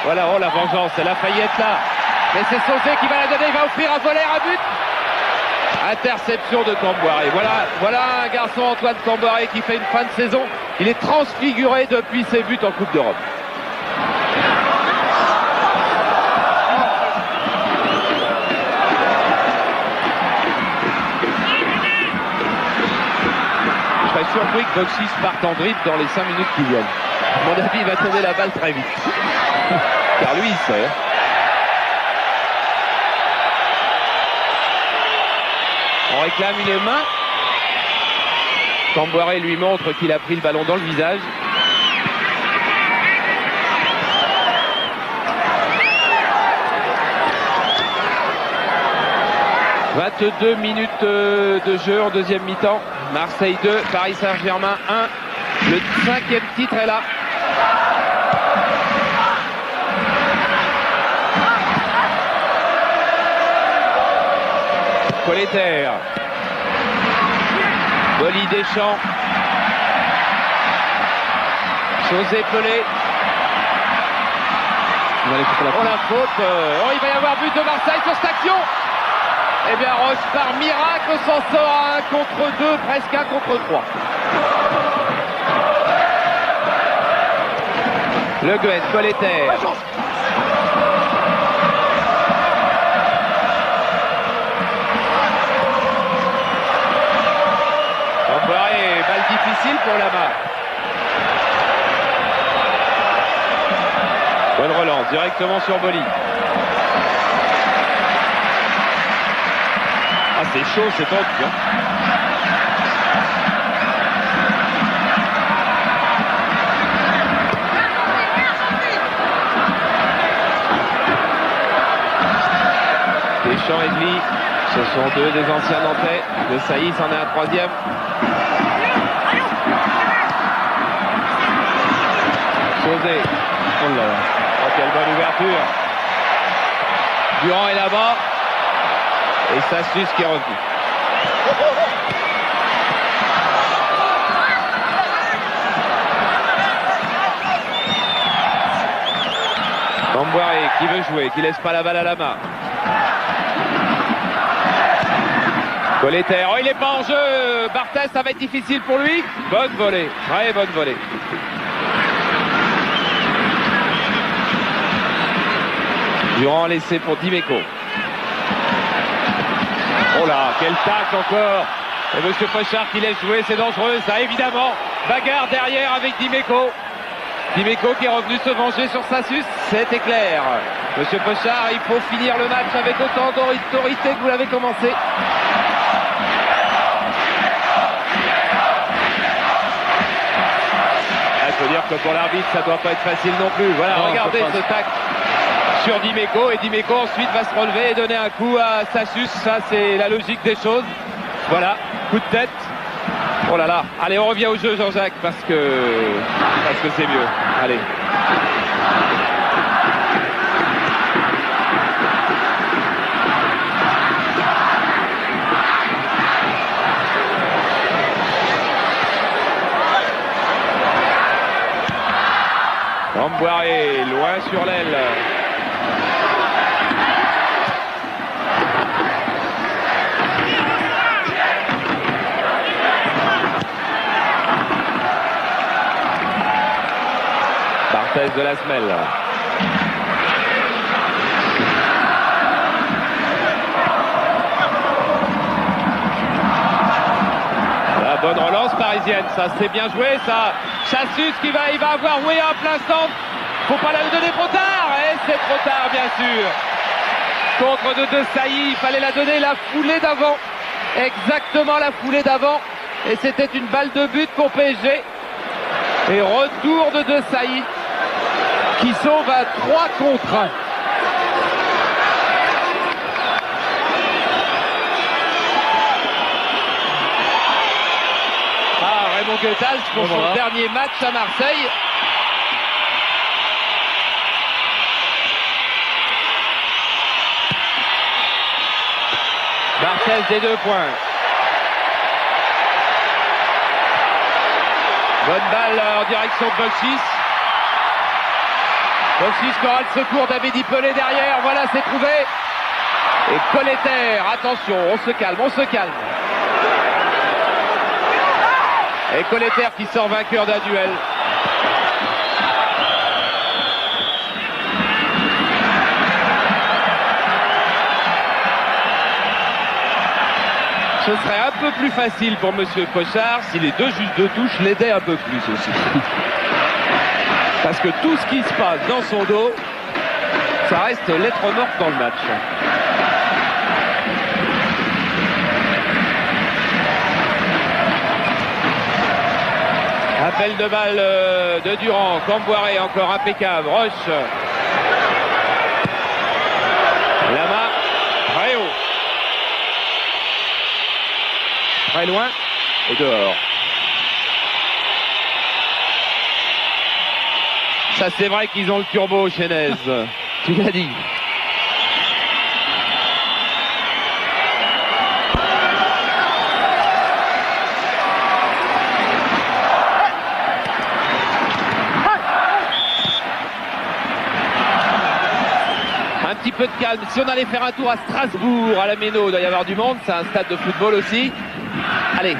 Speaker 2: Voilà, oh la vengeance, c'est Lafayette là. Mais c'est Sauzet qui va la donner, il va offrir un volley, un but. Interception de Camboiré. Voilà un garçon, Antoine Camboiré, qui fait une fin de saison. Il est transfiguré depuis ses buts en Coupe d'Europe. Je serais surpris que Boxic parte en dribble dans les 5 minutes qui viennent. À mon avis, il va tourner la balle très vite. Car lui, il sait. On réclame une main. Camboiré lui montre qu'il a pris le ballon dans le visage. « 22 minutes de jeu en deuxième mi-temps. Marseille 2, Paris Saint-Germain 1. Le 5e titre est là. Colletter. Boli Deschamps. José Pelé. Oh la faute. Oh, il va y avoir but de Marseille sur cette action. Eh bien Roche par miracle s'en sort à 1 contre 2, presque 1 contre 3. Le Guen, Colletter. Balle difficile pour Lama. Bonne relance, directement sur Boli. Ah, c'est chaud, c'est tendu. Hein. Deschamps et Gli, ce sont deux des anciens Nantais. De Saïs en est un troisième. José. Oh là là. Oh, quelle bonne ouverture. Durand est là-bas. Et Sassus qui est revenu. Camboiré qui veut jouer, qui laisse pas la balle à la main. Colletter, oh il n'est pas en jeu. Barthès, ça va être difficile pour lui. Bonne volée, très bonne volée. Durand laissé pour Dimeco. Oh là, quel tacle encore. Et Monsieur Pochard qui laisse jouer, c'est dangereux ça évidemment. Bagarre derrière avec Dimeco. Dimeco qui est revenu se venger sur Sassus, c'était clair. Monsieur Pochard, il faut finir le match avec autant d'autorité que vous l'avez commencé. Il faut dire que pour l'arbitre, ça ne doit pas être facile non plus. Voilà, non, regardez ce tacle sur Dimeco. Et Dimeco ensuite va se relever et donner un coup à Sassus. Ça, c'est la logique des choses. Voilà, coup de tête. Oh là là. Allez, on revient au jeu, Jean-Jacques, parce que c'est mieux. Allez. Camboiré, loin sur l'aile. Nantaise de la semelle. La bonne relance parisienne, ça c'est bien joué, ça. Chassus il va avoir Wea en plein centre. Faut pas la donner trop tard, et c'est trop tard bien sûr. Contre de Sailly, il fallait la donner la foulée d'avant. Exactement la foulée d'avant. Et c'était une balle de but pour PSG. Et retour de Sailly qui sauve à 3 contre 1. Ah, Raymond Quetal pour son dernier match à Marseille. Barthez des 2 points. Bonne balle en direction de Bochis. Bochis qui aura le secours d'Abedi Pelé derrière. Voilà, c'est trouvé. Et Colletter, attention, on se calme, on se calme. Et Colletter qui sort vainqueur d'un duel. Ce serait un peu plus facile pour Monsieur Pochard si les 2 juges de touche l'aidaient un peu plus aussi. Parce que tout ce qui se passe dans son dos, ça reste lettre morte dans le match. Appel de balle de Durand, Camboiré encore impeccable, Roche. Lama, très haut. Très loin et dehors. Ça c'est vrai qu'ils ont le turbo chez Nez. Tu l'as dit. Un petit peu de calme. Si on allait faire un tour à Strasbourg, à la Méno, il doit y avoir du monde. C'est un stade de football aussi. Allez.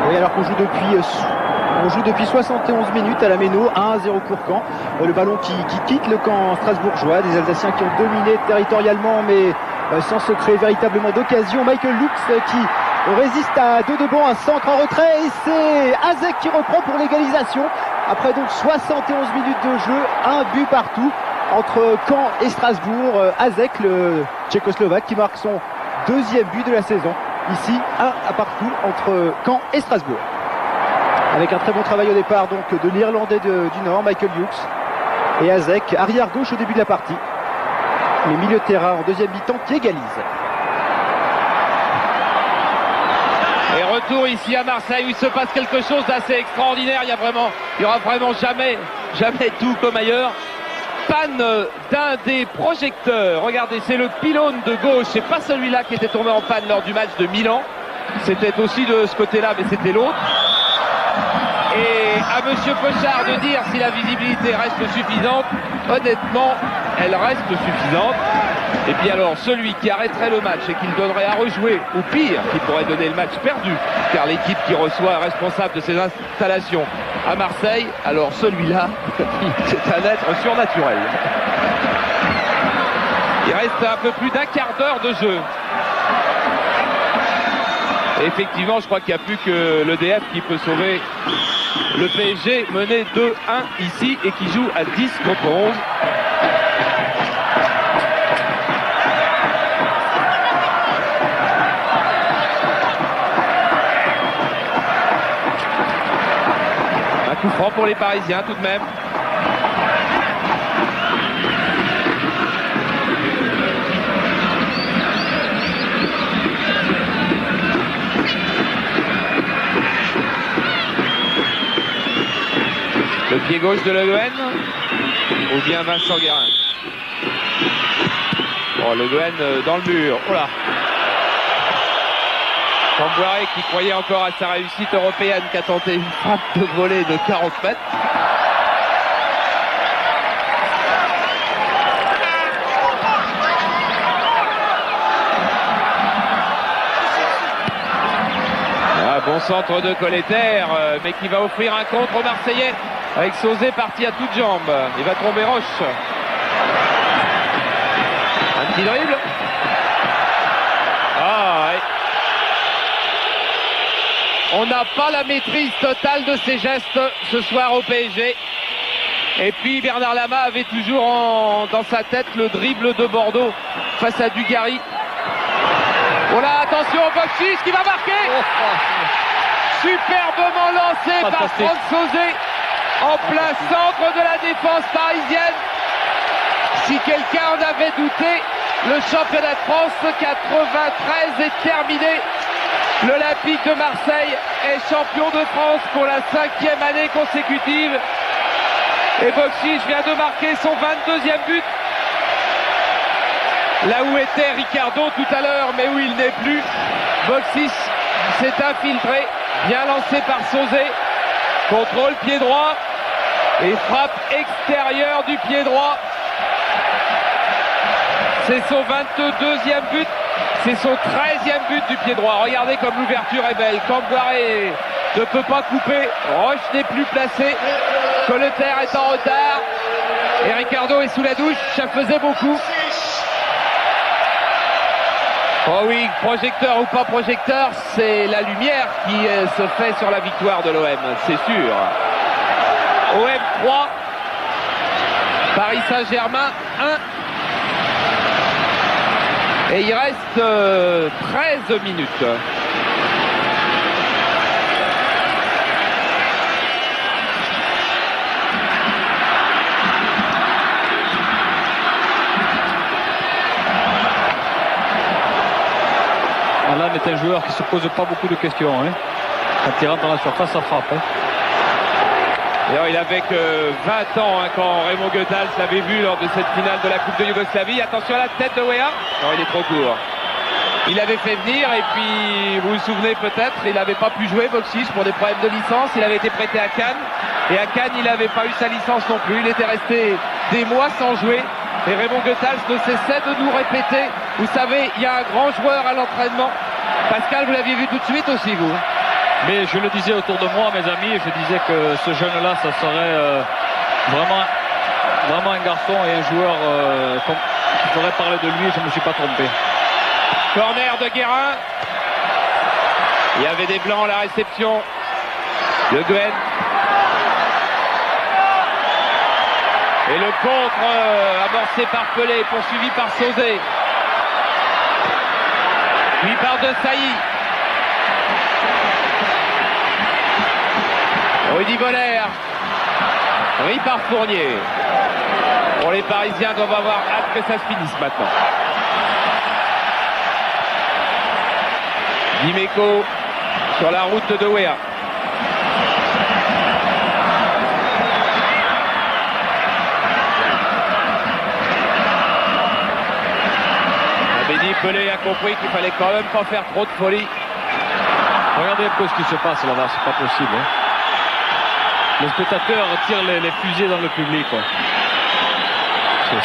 Speaker 14: Oui, alors qu'on joue depuis 71 minutes à la Méno, 1-0 pour Caen. Le ballon qui quitte le camp strasbourgeois, des Alsaciens qui ont dominé territorialement mais sans se créer véritablement d'occasion. Michael Lux qui résiste à dos de bon, un centre en retrait et c'est Azek qui reprend pour l'égalisation. Après donc 71 minutes de jeu, un but partout entre Caen et Strasbourg. Azek, le Tchécoslovaque, qui marque son 2e but de la saison. Ici, 1 partout entre Caen et Strasbourg. Avec un très bon travail au départ donc de l'Irlandais du Nord, Michael Hughes. Et Azek, arrière gauche au début de la partie. Les milieux de terrain en 2e mi-temps qui égalisent.
Speaker 2: Et retour ici à Marseille où il se passe quelque chose d'assez extraordinaire. Il y aura vraiment jamais tout comme ailleurs. Panne d'un des projecteurs. Regardez, c'est le pylône de gauche. C'est pas celui-là qui était tombé en panne lors du match de Milan. C'était aussi de ce côté-là, mais c'était l'autre. Et à Monsieur Pochard de dire si la visibilité reste suffisante. Honnêtement, elle reste suffisante. Et puis alors, celui qui arrêterait le match et qui le donnerait à rejouer, ou pire, qui pourrait donner le match perdu, car l'équipe qui reçoit est responsable de ces installations à Marseille, alors celui-là, c'est un être surnaturel. Il reste un peu plus d'un quart d'heure de jeu. Et effectivement, je crois qu'il n'y a plus que l'EDF qui peut sauver le PSG, mené 2-1 ici et qui joue à 10 contre 11. Un coup franc pour les Parisiens tout de même. Le pied gauche de Le Guen ou bien Vincent Guérin. Oh, Le Guen dans le mur. Oh là. Camboiré qui croyait encore à sa réussite européenne, qui a tenté une frappe de volée de 40 mètres. Ah, bon centre de Colleter, mais qui va offrir un contre aux Marseillais avec Sauzé parti à toutes jambes. Il va tomber Roche. Un petit dribble. Ah, ouais. On n'a pas la maîtrise totale de ses gestes ce soir au PSG. Et puis Bernard Lama avait toujours dans sa tête le dribble de Bordeaux face à Dugarry. Voilà, attention, Boksis qui va marquer. Superbement lancé par Franck Sauzé en plein centre de la défense parisienne. Si quelqu'un en avait douté, le championnat de France 93 est terminé. L'Olympique de Marseille est champion de France pour la 5e année consécutive. Et Boksis vient de marquer son 22e but. Là où était Ricardo tout à l'heure, mais où il n'est plus. Boksis s'est infiltré, bien lancé par Sauzé. Contrôle pied droit et frappe extérieure du pied droit. C'est son 22e but. C'est son 13e but du pied droit. Regardez comme l'ouverture est belle. Camboiré ne peut pas couper. Roche n'est plus placé. Colleter est en retard. Et Ricardo est sous la douche. Ça faisait beaucoup. Oh oui, projecteur ou pas projecteur, c'est la lumière qui se fait sur la victoire de l'OM, c'est sûr. OM 3, Paris Saint-Germain 1. Et il reste 13 minutes.
Speaker 5: Alan est un joueur qui ne se pose pas beaucoup de questions. Hein. Quand il rentre dans la surface, ça frappe. Hein.
Speaker 2: D'ailleurs, il avait que 20 ans quand Raymond Goethals l'avait vu lors de cette finale de la Coupe de Yougoslavie. Attention à la tête de Weah. Non, il est trop court. Il avait fait venir et puis, vous vous souvenez peut-être, il n'avait pas pu jouer Boksis pour des problèmes de licence. Il avait été prêté à Cannes. Et à Cannes, il n'avait pas eu sa licence non plus. Il était resté des mois sans jouer. Et Raymond Goethals ne cessait de nous répéter. Vous savez, il y a un grand joueur à l'entraînement. Pascal, vous l'aviez vu tout de suite aussi, vous.
Speaker 5: Mais je le disais autour de moi, mes amis, je disais que ce jeune-là, ça serait vraiment un garçon et un joueur qui ferait parler de lui, je ne me suis pas trompé.
Speaker 2: Corner de Guérin. Il y avait des blancs à la réception. Le Guen. Et le contre amorcé par Pelé, poursuivi par Sauzé. Puis par De Sailly. Rudy Voller. Ri par Fournier. Pour les Parisiens doivent avoir hâte que ça se finisse maintenant. Dimeco sur la route de Weah. Abedi Pelé a compris qu'il fallait quand même pas faire trop de folie.
Speaker 5: Regardez un peu ce qui se passe là-bas, c'est pas possible. Hein. Le spectateur tire les fusées dans le public. Quoi.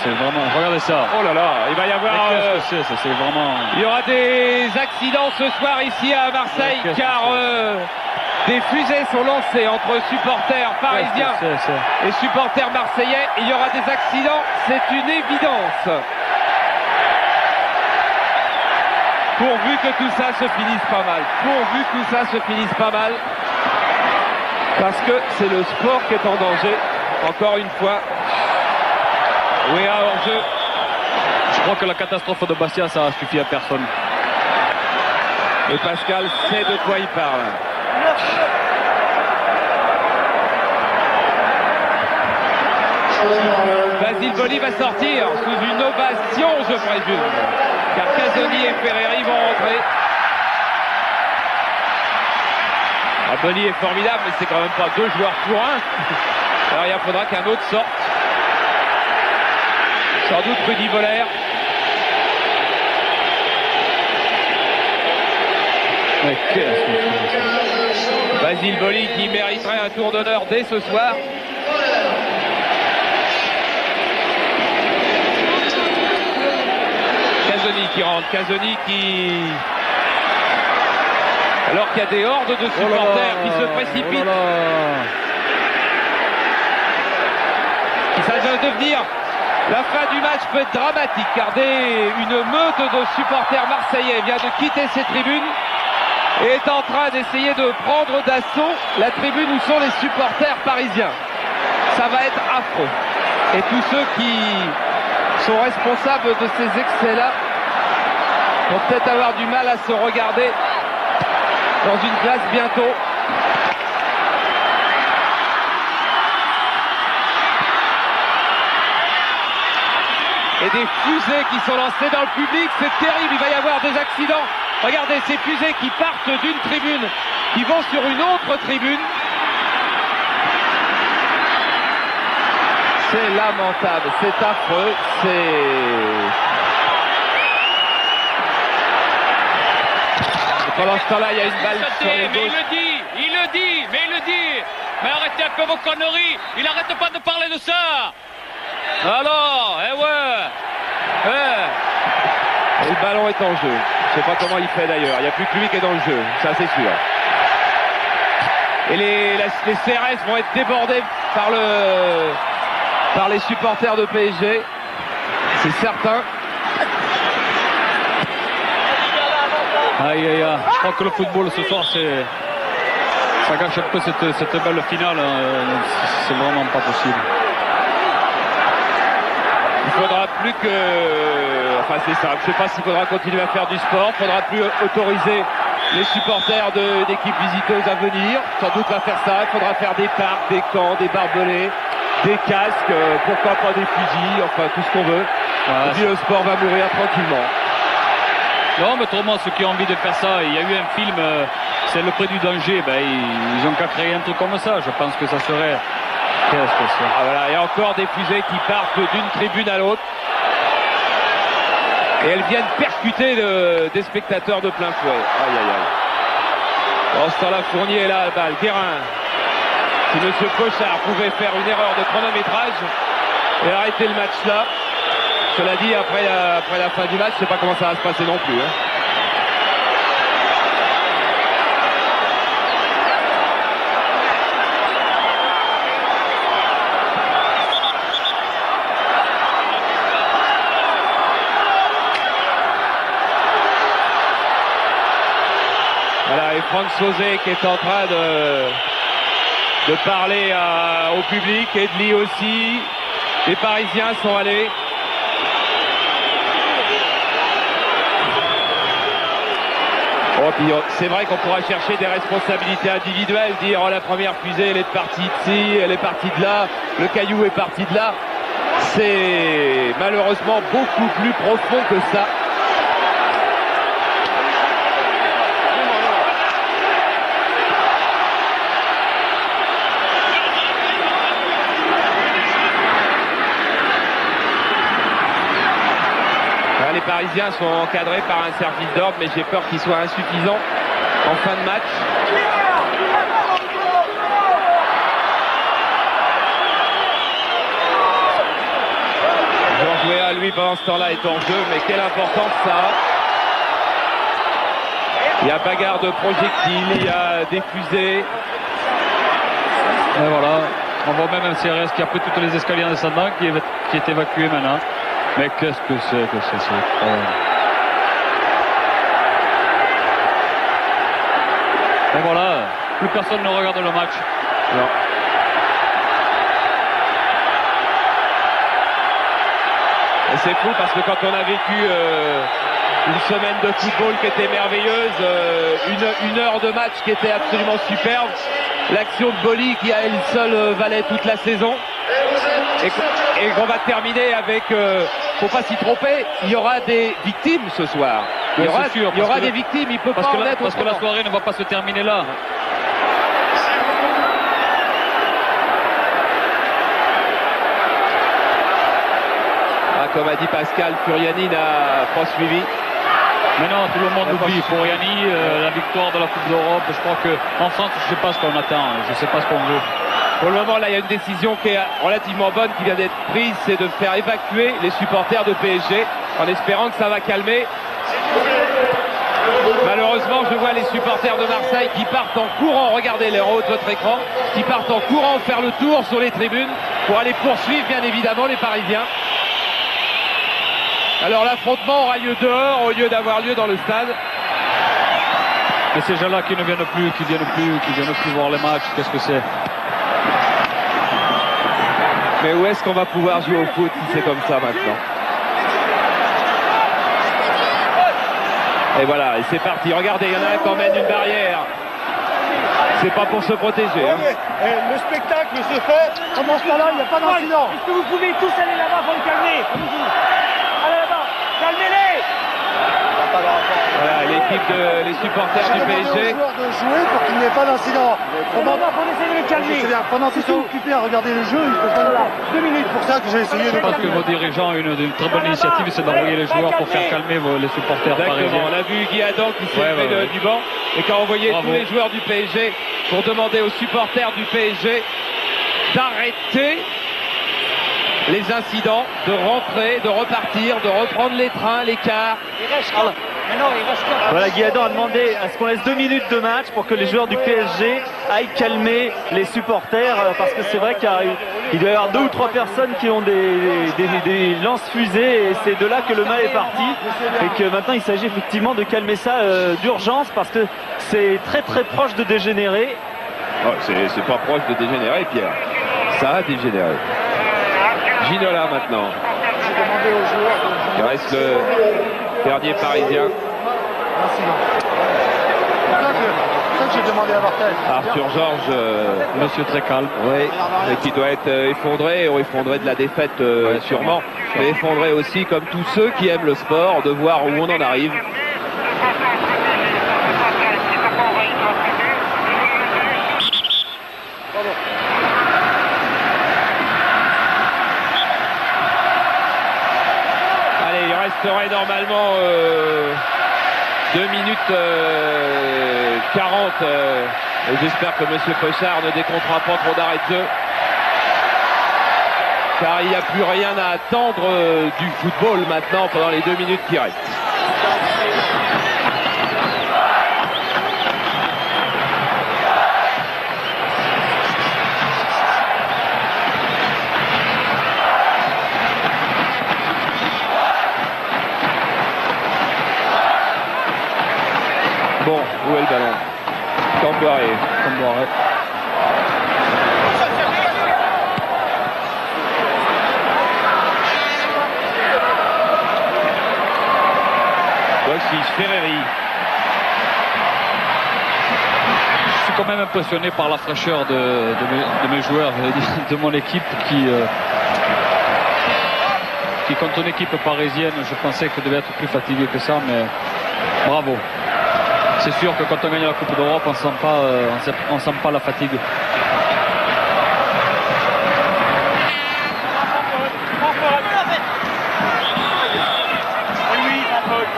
Speaker 5: C'est vraiment. Regardez ça.
Speaker 2: Oh là là, il va y avoir.
Speaker 5: C'est vraiment.
Speaker 2: Il y aura des accidents ce soir ici à Marseille, car des fusées sont lancées entre supporters parisiens et supporters marseillais. Il y aura des accidents, c'est une évidence. Pourvu que tout ça se finisse pas mal. Pourvu que tout ça se finisse pas mal. Parce que c'est le sport qui est en danger. Encore une fois. Weah hors jeu.
Speaker 5: Je crois que la catastrophe de Bastia, ça a suffi à personne.
Speaker 2: Et Pascal sait de quoi il parle. Basile Boli va sortir sous une ovation, je présume. Car Casoni et Ferreri vont rentrer. Boli est formidable, mais c'est quand même pas deux joueurs pour un. Alors il faudra qu'un autre sorte. Sans doute Rudy Voller. Basile Boli qui mériterait un tour d'honneur dès ce soir. Casoni qui rentre. Casoni qui Alors qu'il y a des hordes de supporters qui se précipitent. Ça va devenir, la fin du match peut être dramatique car une meute de supporters marseillais vient de quitter ces tribunes et est en train d'essayer de prendre d'assaut la tribune où sont les supporters parisiens. Ça va être affreux. Et tous ceux qui sont responsables de ces excès-là vont peut-être avoir du mal à se regarder dans une classe bientôt. Et des fusées qui sont lancées dans le public, c'est terrible, il va y avoir des accidents. Regardez ces fusées qui partent d'une tribune, qui vont sur une autre tribune. C'est lamentable, c'est affreux, Pendant ce temps-là, il y a une balle sur les gauches.
Speaker 5: Il le dit. Mais arrêtez un peu vos conneries. Il n'arrête pas de parler de ça. Alors,
Speaker 2: Et le ballon est en jeu. Je ne sais pas comment il fait d'ailleurs. Il n'y a plus que lui qui est dans le jeu, ça c'est sûr. Et les CRS vont être débordés par les supporters de PSG. C'est certain.
Speaker 5: Aïe. Je crois que le football ce soir, ça gâche un peu cette belle finale. C'est vraiment pas possible.
Speaker 2: Il faudra plus que... Enfin c'est simple, je ne sais pas s'il faudra continuer à faire du sport, il faudra plus autoriser les supporters d'équipes visiteuses à venir, sans doute va faire ça, il faudra faire des parcs, des camps, des barbelés, des casques, pourquoi pas des fusils, enfin tout ce qu'on veut. Et puis le sport va mourir tranquillement.
Speaker 5: Non mais autrement ceux qui ont envie de faire ça, il y a eu un film, c'est Le Pré du Danger, ils ont qu'à créer un truc comme ça, je pense que ça serait...
Speaker 2: Voilà, et encore des fusées qui partent d'une tribune à l'autre. Et elles viennent percuter des spectateurs de plein fouet. Aïe. En ce temps-là, Fournier est là, la balle. Guérin. Si M. Cochard pouvait faire une erreur de chronométrage et arrêter le match là, cela dit, après la fin du match, je ne sais pas comment ça va se passer non plus. Et Franck Sauzet qui est en train de parler au public, Edli aussi. Les Parisiens sont allés. C'est vrai qu'on pourra chercher des responsabilités individuelles, dire la première fusée elle est partie d'ici, elle est partie de là, le caillou est parti de là. C'est malheureusement beaucoup plus profond que ça. Les Parisiens sont encadrés par un service d'ordre, mais j'ai peur qu'il soit insuffisant en fin de match. Georges Weah, lui, pendant ce temps-là, est en jeu, mais quelle importance ça a. Il y a bagarre de projectiles, il y a des fusées.
Speaker 5: Et voilà, on voit même un CRS qui a pris toutes les escaliers en descendant, qui est évacué maintenant. Mais qu'est-ce que c'est que c'est Et voilà, plus personne ne regarde le match.
Speaker 2: Non. Et c'est fou parce que quand on a vécu une semaine de football qui était merveilleuse, une heure de match qui était absolument superbe, l'action de Boli qui à elle seule valait toute la saison, et qu'on va terminer avec... faut pas s'y tromper, il y aura des victimes ce soir. Il y aura des victimes, il peut pas en être.
Speaker 5: Parce que la soirée ne va pas se terminer là.
Speaker 2: Comme a dit Pascal, Furiani n'a pas suivi.
Speaker 5: Mais non, tout le monde oublie. Furiani, la victoire de la Coupe d'Europe, je crois qu'en France, je ne sais pas ce qu'on attend, je ne sais pas ce qu'on veut.
Speaker 2: Pour le moment, là, il y a une décision qui est relativement bonne qui vient d'être prise, c'est de faire évacuer les supporters de PSG en espérant que ça va calmer. Malheureusement, je vois les supporters de Marseille qui partent en courant, regardez les haut de votre écran, qui partent en courant faire le tour sur les tribunes pour aller poursuivre bien évidemment les Parisiens. Alors l'affrontement aura lieu dehors au lieu d'avoir lieu dans le stade.
Speaker 5: Et ces gens-là qui ne viennent plus, qui viennent plus voir les matchs, qu'est-ce que c'est?
Speaker 2: Mais où est-ce qu'on va pouvoir jouer au foot si c'est comme ça maintenant? Et voilà, et c'est parti. Regardez, il y en a un qui emmène une barrière. C'est pas pour se protéger. Hein.
Speaker 9: Le spectacle se fait. Pendant ce temps-là, il n'y a pas d'incident. Est-ce que vous pouvez tous aller là-bas pour le calmer? Allez là-bas, calmez-les.
Speaker 2: Voilà, les supporters du PSG.
Speaker 9: De jouer pour qu'il n'y ait pas d'incident. Pendant qu'on essaie de le calmer. Pendant qu'ils sont occupés à regarder le jeu, il faut pas là. 2 minutes pour ça que j'ai essayé de.
Speaker 5: Je pense que vos dirigeants ont une très bonne initiative, c'est d'envoyer les joueurs pour faire calmer les supporters parisiens.
Speaker 2: On a vu Guy Adam qui s'est levé du banc et qui a envoyé tous les joueurs du PSG pour demander aux supporters du PSG d'arrêter les incidents, de rentrer, de repartir, de reprendre les trains, les cars.
Speaker 3: Voilà, Guy Adam a demandé à ce qu'on laisse 2 minutes de match pour que les joueurs du PSG aillent calmer les supporters, parce que c'est vrai qu'il doit y avoir 2 ou 3 personnes qui ont des lance-fusées, et c'est de là que le mal est parti, et que maintenant il s'agit effectivement de calmer ça d'urgence, parce que c'est très très proche de dégénérer.
Speaker 2: Oh, c'est pas proche de dégénérer, Pierre. Ça a dégénéré. Ginola maintenant. Il reste le dernier Parisien.
Speaker 9: C'est ça que j'ai demandé à Martel.
Speaker 2: Arthur Georges,
Speaker 5: monsieur très calme.
Speaker 2: Oui, et qui doit être effondré de la défaite sûrement, mais effondré aussi comme tous ceux qui aiment le sport, de voir où on en arrive. Il resterait normalement 2 minutes 40 et j'espère que M. Pochard ne décomptera pas trop d'arrêt de jeu, car il n'y a plus rien à attendre du football maintenant pendant les 2 minutes qui restent. Bon, où est le ballon? Camboiré. Voici Ferreri.
Speaker 5: Je suis quand même impressionné par la fraîcheur de mes joueurs, de mon équipe qui contre une équipe parisienne, je pensais que devait être plus fatigué que ça, mais bravo. C'est sûr que quand on gagne la Coupe d'Europe, on ne sent pas la fatigue.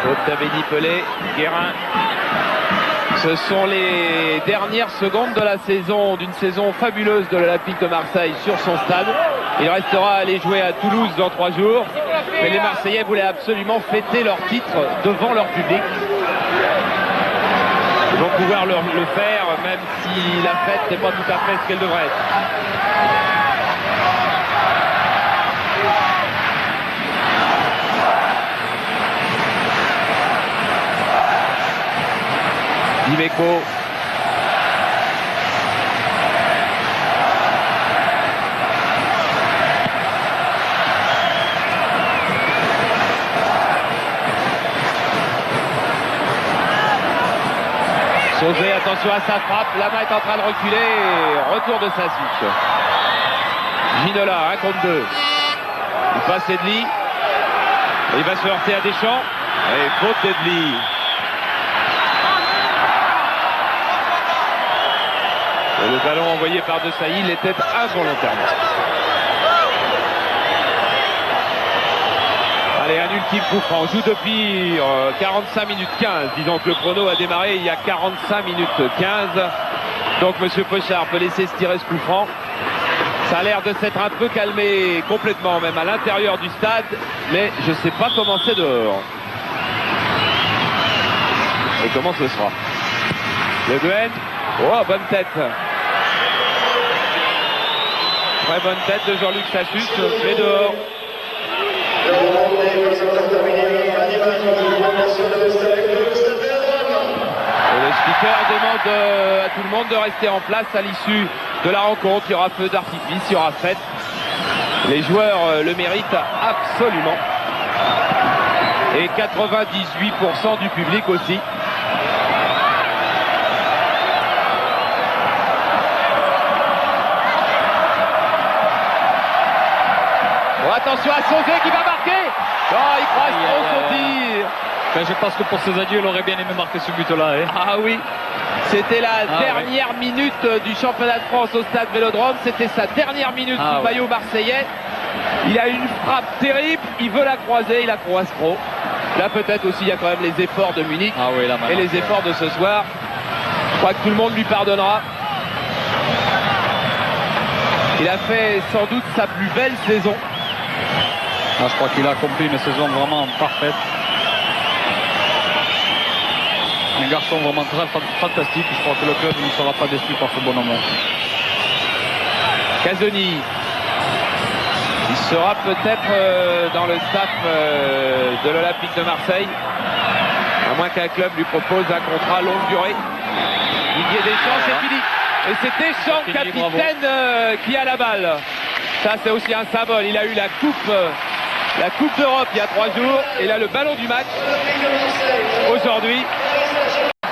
Speaker 2: Faute d'Amélie Pelé, Guérin. Ce sont les dernières secondes de la saison, d'une saison fabuleuse de l'Olympique de Marseille sur son stade. Il restera à aller jouer à Toulouse dans 3 jours. Mais les Marseillais voulaient absolument fêter leur titre devant leur public. Ils vont pouvoir le faire, même si la fête n'est pas tout à fait ce qu'elle devrait être. Dimeco. Sauzé, attention à sa frappe, Lama est en train de reculer, retour de Sasic. Ginola, 1 contre 2. Il passe Edli, il va se heurter à Deschamps, et faute d'Edli. Et le ballon envoyé par De Sailly l'était involontairement. Allez, un ultime coup franc. On joue depuis 45 minutes 15. Disons que le chrono a démarré il y a 45 minutes 15. Donc M. Pochard peut laisser se tirer ce coup franc. Ça a l'air de s'être un peu calmé complètement, même à l'intérieur du stade. Mais je ne sais pas comment c'est dehors. et comment ce sera. Le Guen, oh bonne tête. Très bonne tête de Jean-Luc Sassus, mais dehors. Et le speaker demande à tout le monde de rester en place à l'issue de la rencontre. Il y aura feu d'artifice, il y aura fête. Les joueurs le méritent absolument. Et 98% du public aussi. Bon, attention à Sauzé qui va marquer. Oh, il croise trop son tir.
Speaker 5: Ben, je pense que pour ses adieux, il aurait bien aimé marquer ce but-là. Hein.
Speaker 2: Ah oui, c'était la dernière minute du championnat de France au stade Vélodrome. C'était sa dernière minute sous maillot marseillais. Il a une frappe terrible, il veut la croiser, il la croise trop. Là peut-être aussi il y a quand même les efforts de Munich et les efforts de ce soir. Je crois que tout le monde lui pardonnera. Il a fait sans doute sa plus belle saison.
Speaker 5: Ah, je crois qu'il a accompli une saison vraiment parfaite. Un garçon vraiment très fantastique. Je crois que le club ne sera pas déçu par ce bonhomme.
Speaker 2: Casoni. Il sera peut-être dans le staff de l'Olympique de Marseille. À moins qu'un club lui propose un contrat longue durée. Didier Deschamps, c'est fini. Et c'est Deschamps, capitaine, qui a la balle. Ça, c'est aussi un symbole. Il a eu la Coupe d'Europe il y a 3 jours. Et là, le ballon du match. Aujourd'hui,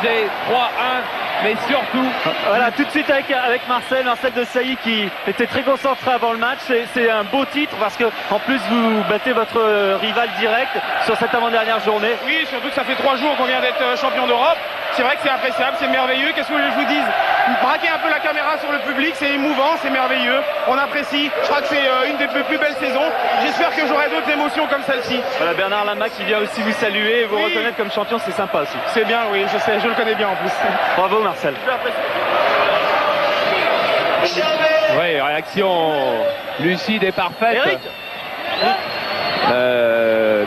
Speaker 2: c'est 3-1. Mais surtout,
Speaker 3: voilà, tout de suite avec Marcel Desailly qui était très concentré avant le match. C'est un beau titre parce que en plus vous battez votre rival direct sur cette avant-dernière journée.
Speaker 11: Oui, surtout que ça fait 3 jours qu'on vient d'être champion d'Europe. C'est vrai que c'est appréciable, c'est merveilleux. Qu'est-ce que vous voulez que je vous dise? Braquer un peu la caméra sur le public, c'est émouvant, c'est merveilleux. On apprécie. Je crois que c'est une des plus belles saisons. J'espère que j'aurai d'autres émotions comme celle-ci.
Speaker 3: Voilà, Bernard Lama qui vient aussi vous saluer et vous reconnaître comme champion, c'est sympa aussi.
Speaker 11: C'est bien, oui, je sais, je le connais bien en plus.
Speaker 3: Bravo Marcel.
Speaker 2: Oui, réaction lucide et parfaite.
Speaker 3: Eric.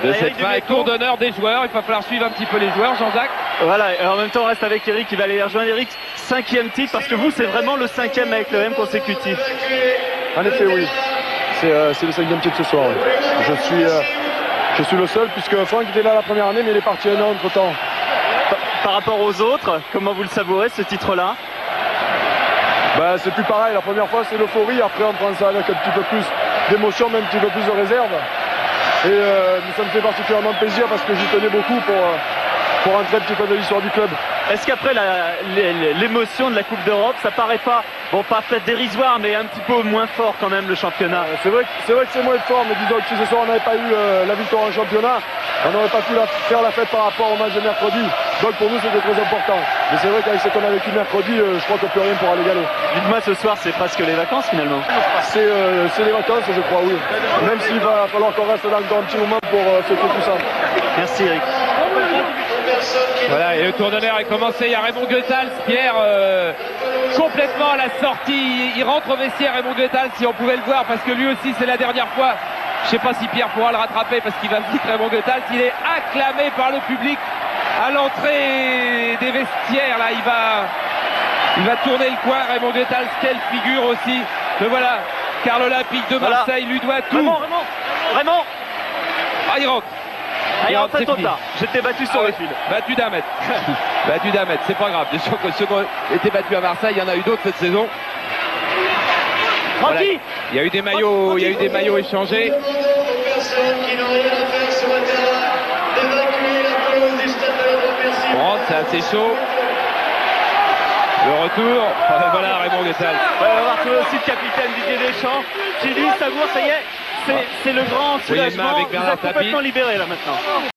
Speaker 2: De cette fin et tour d'honneur des joueurs. Il va falloir suivre un petit peu les joueurs, Jean-Jacques.
Speaker 3: Voilà, et en même temps on reste avec Eric qui va aller rejoindre Eric. 5e titre, parce que vous c'est vraiment le 5e avec le M consécutif.
Speaker 11: En effet, oui. C'est le 5e titre ce soir. Oui. Je suis le seul puisque Franck était là la première année mais il est parti un an entre temps.
Speaker 3: Par rapport aux autres, comment vous le savourez ce titre-là?
Speaker 11: Ben, c'est plus pareil, la première fois c'est l'euphorie, après on prend ça avec un petit peu plus d'émotion, même un petit peu plus de réserve. Et ça me fait particulièrement plaisir parce que j'y tenais beaucoup pour entrer un petit peu de l'histoire du club.
Speaker 3: Est-ce qu'après l'émotion de la Coupe d'Europe, ça paraît pas, bon pas peut-être dérisoire, mais un petit peu moins fort quand même le championnat?
Speaker 11: C'est vrai que c'est moins fort, mais disons que si ce soir on n'avait pas eu la victoire en championnat, on n'aurait pas pu faire la fête par rapport au match de mercredi. Donc pour nous c'était très important. Mais c'est vrai qu'avec ce qu'on a vécu mercredi, je crois que plus rien pourra l'égaler.
Speaker 3: Dites-moi, ce soir c'est presque les vacances finalement.
Speaker 11: C'est les vacances, je crois, oui. Même s'il va falloir qu'on reste là encore un petit moment pour fêter tout ça.
Speaker 3: Merci Eric.
Speaker 2: Voilà, et le tour d'honneur est commencé. Il y a Raymond Goethals, Pierre, complètement à la sortie. Il rentre au vestiaire, Raymond Goethals, si on pouvait le voir, parce que lui aussi c'est la dernière fois. Je ne sais pas si Pierre pourra le rattraper parce qu'il va vite, Raymond Goethals. Il est acclamé par le public à l'entrée des vestiaires. Là, il va tourner le coin, Raymond Goethals. Quelle figure aussi. Mais voilà, car l'Olympique de Marseille lui doit tout.
Speaker 3: Raymond.
Speaker 2: Ah, il rentre.
Speaker 3: Il rentre très tôt là. J'étais battu sur le fil.
Speaker 2: Battu d'1 mètre. Battu d'1 mètre, c'est pas grave. Bien sûr que ceux qui ont été battus à Marseille, il y en a eu d'autres cette saison. Voilà. Il y a eu des maillots, échangés. On rentre, c'est assez chaud. Le retour, voilà Raymond Goethals.
Speaker 3: On va retrouver aussi le capitaine Didier Deschamps qui lui savoure, ça y est, c'est le grand soulagement. Vous êtes complètement libéré là maintenant.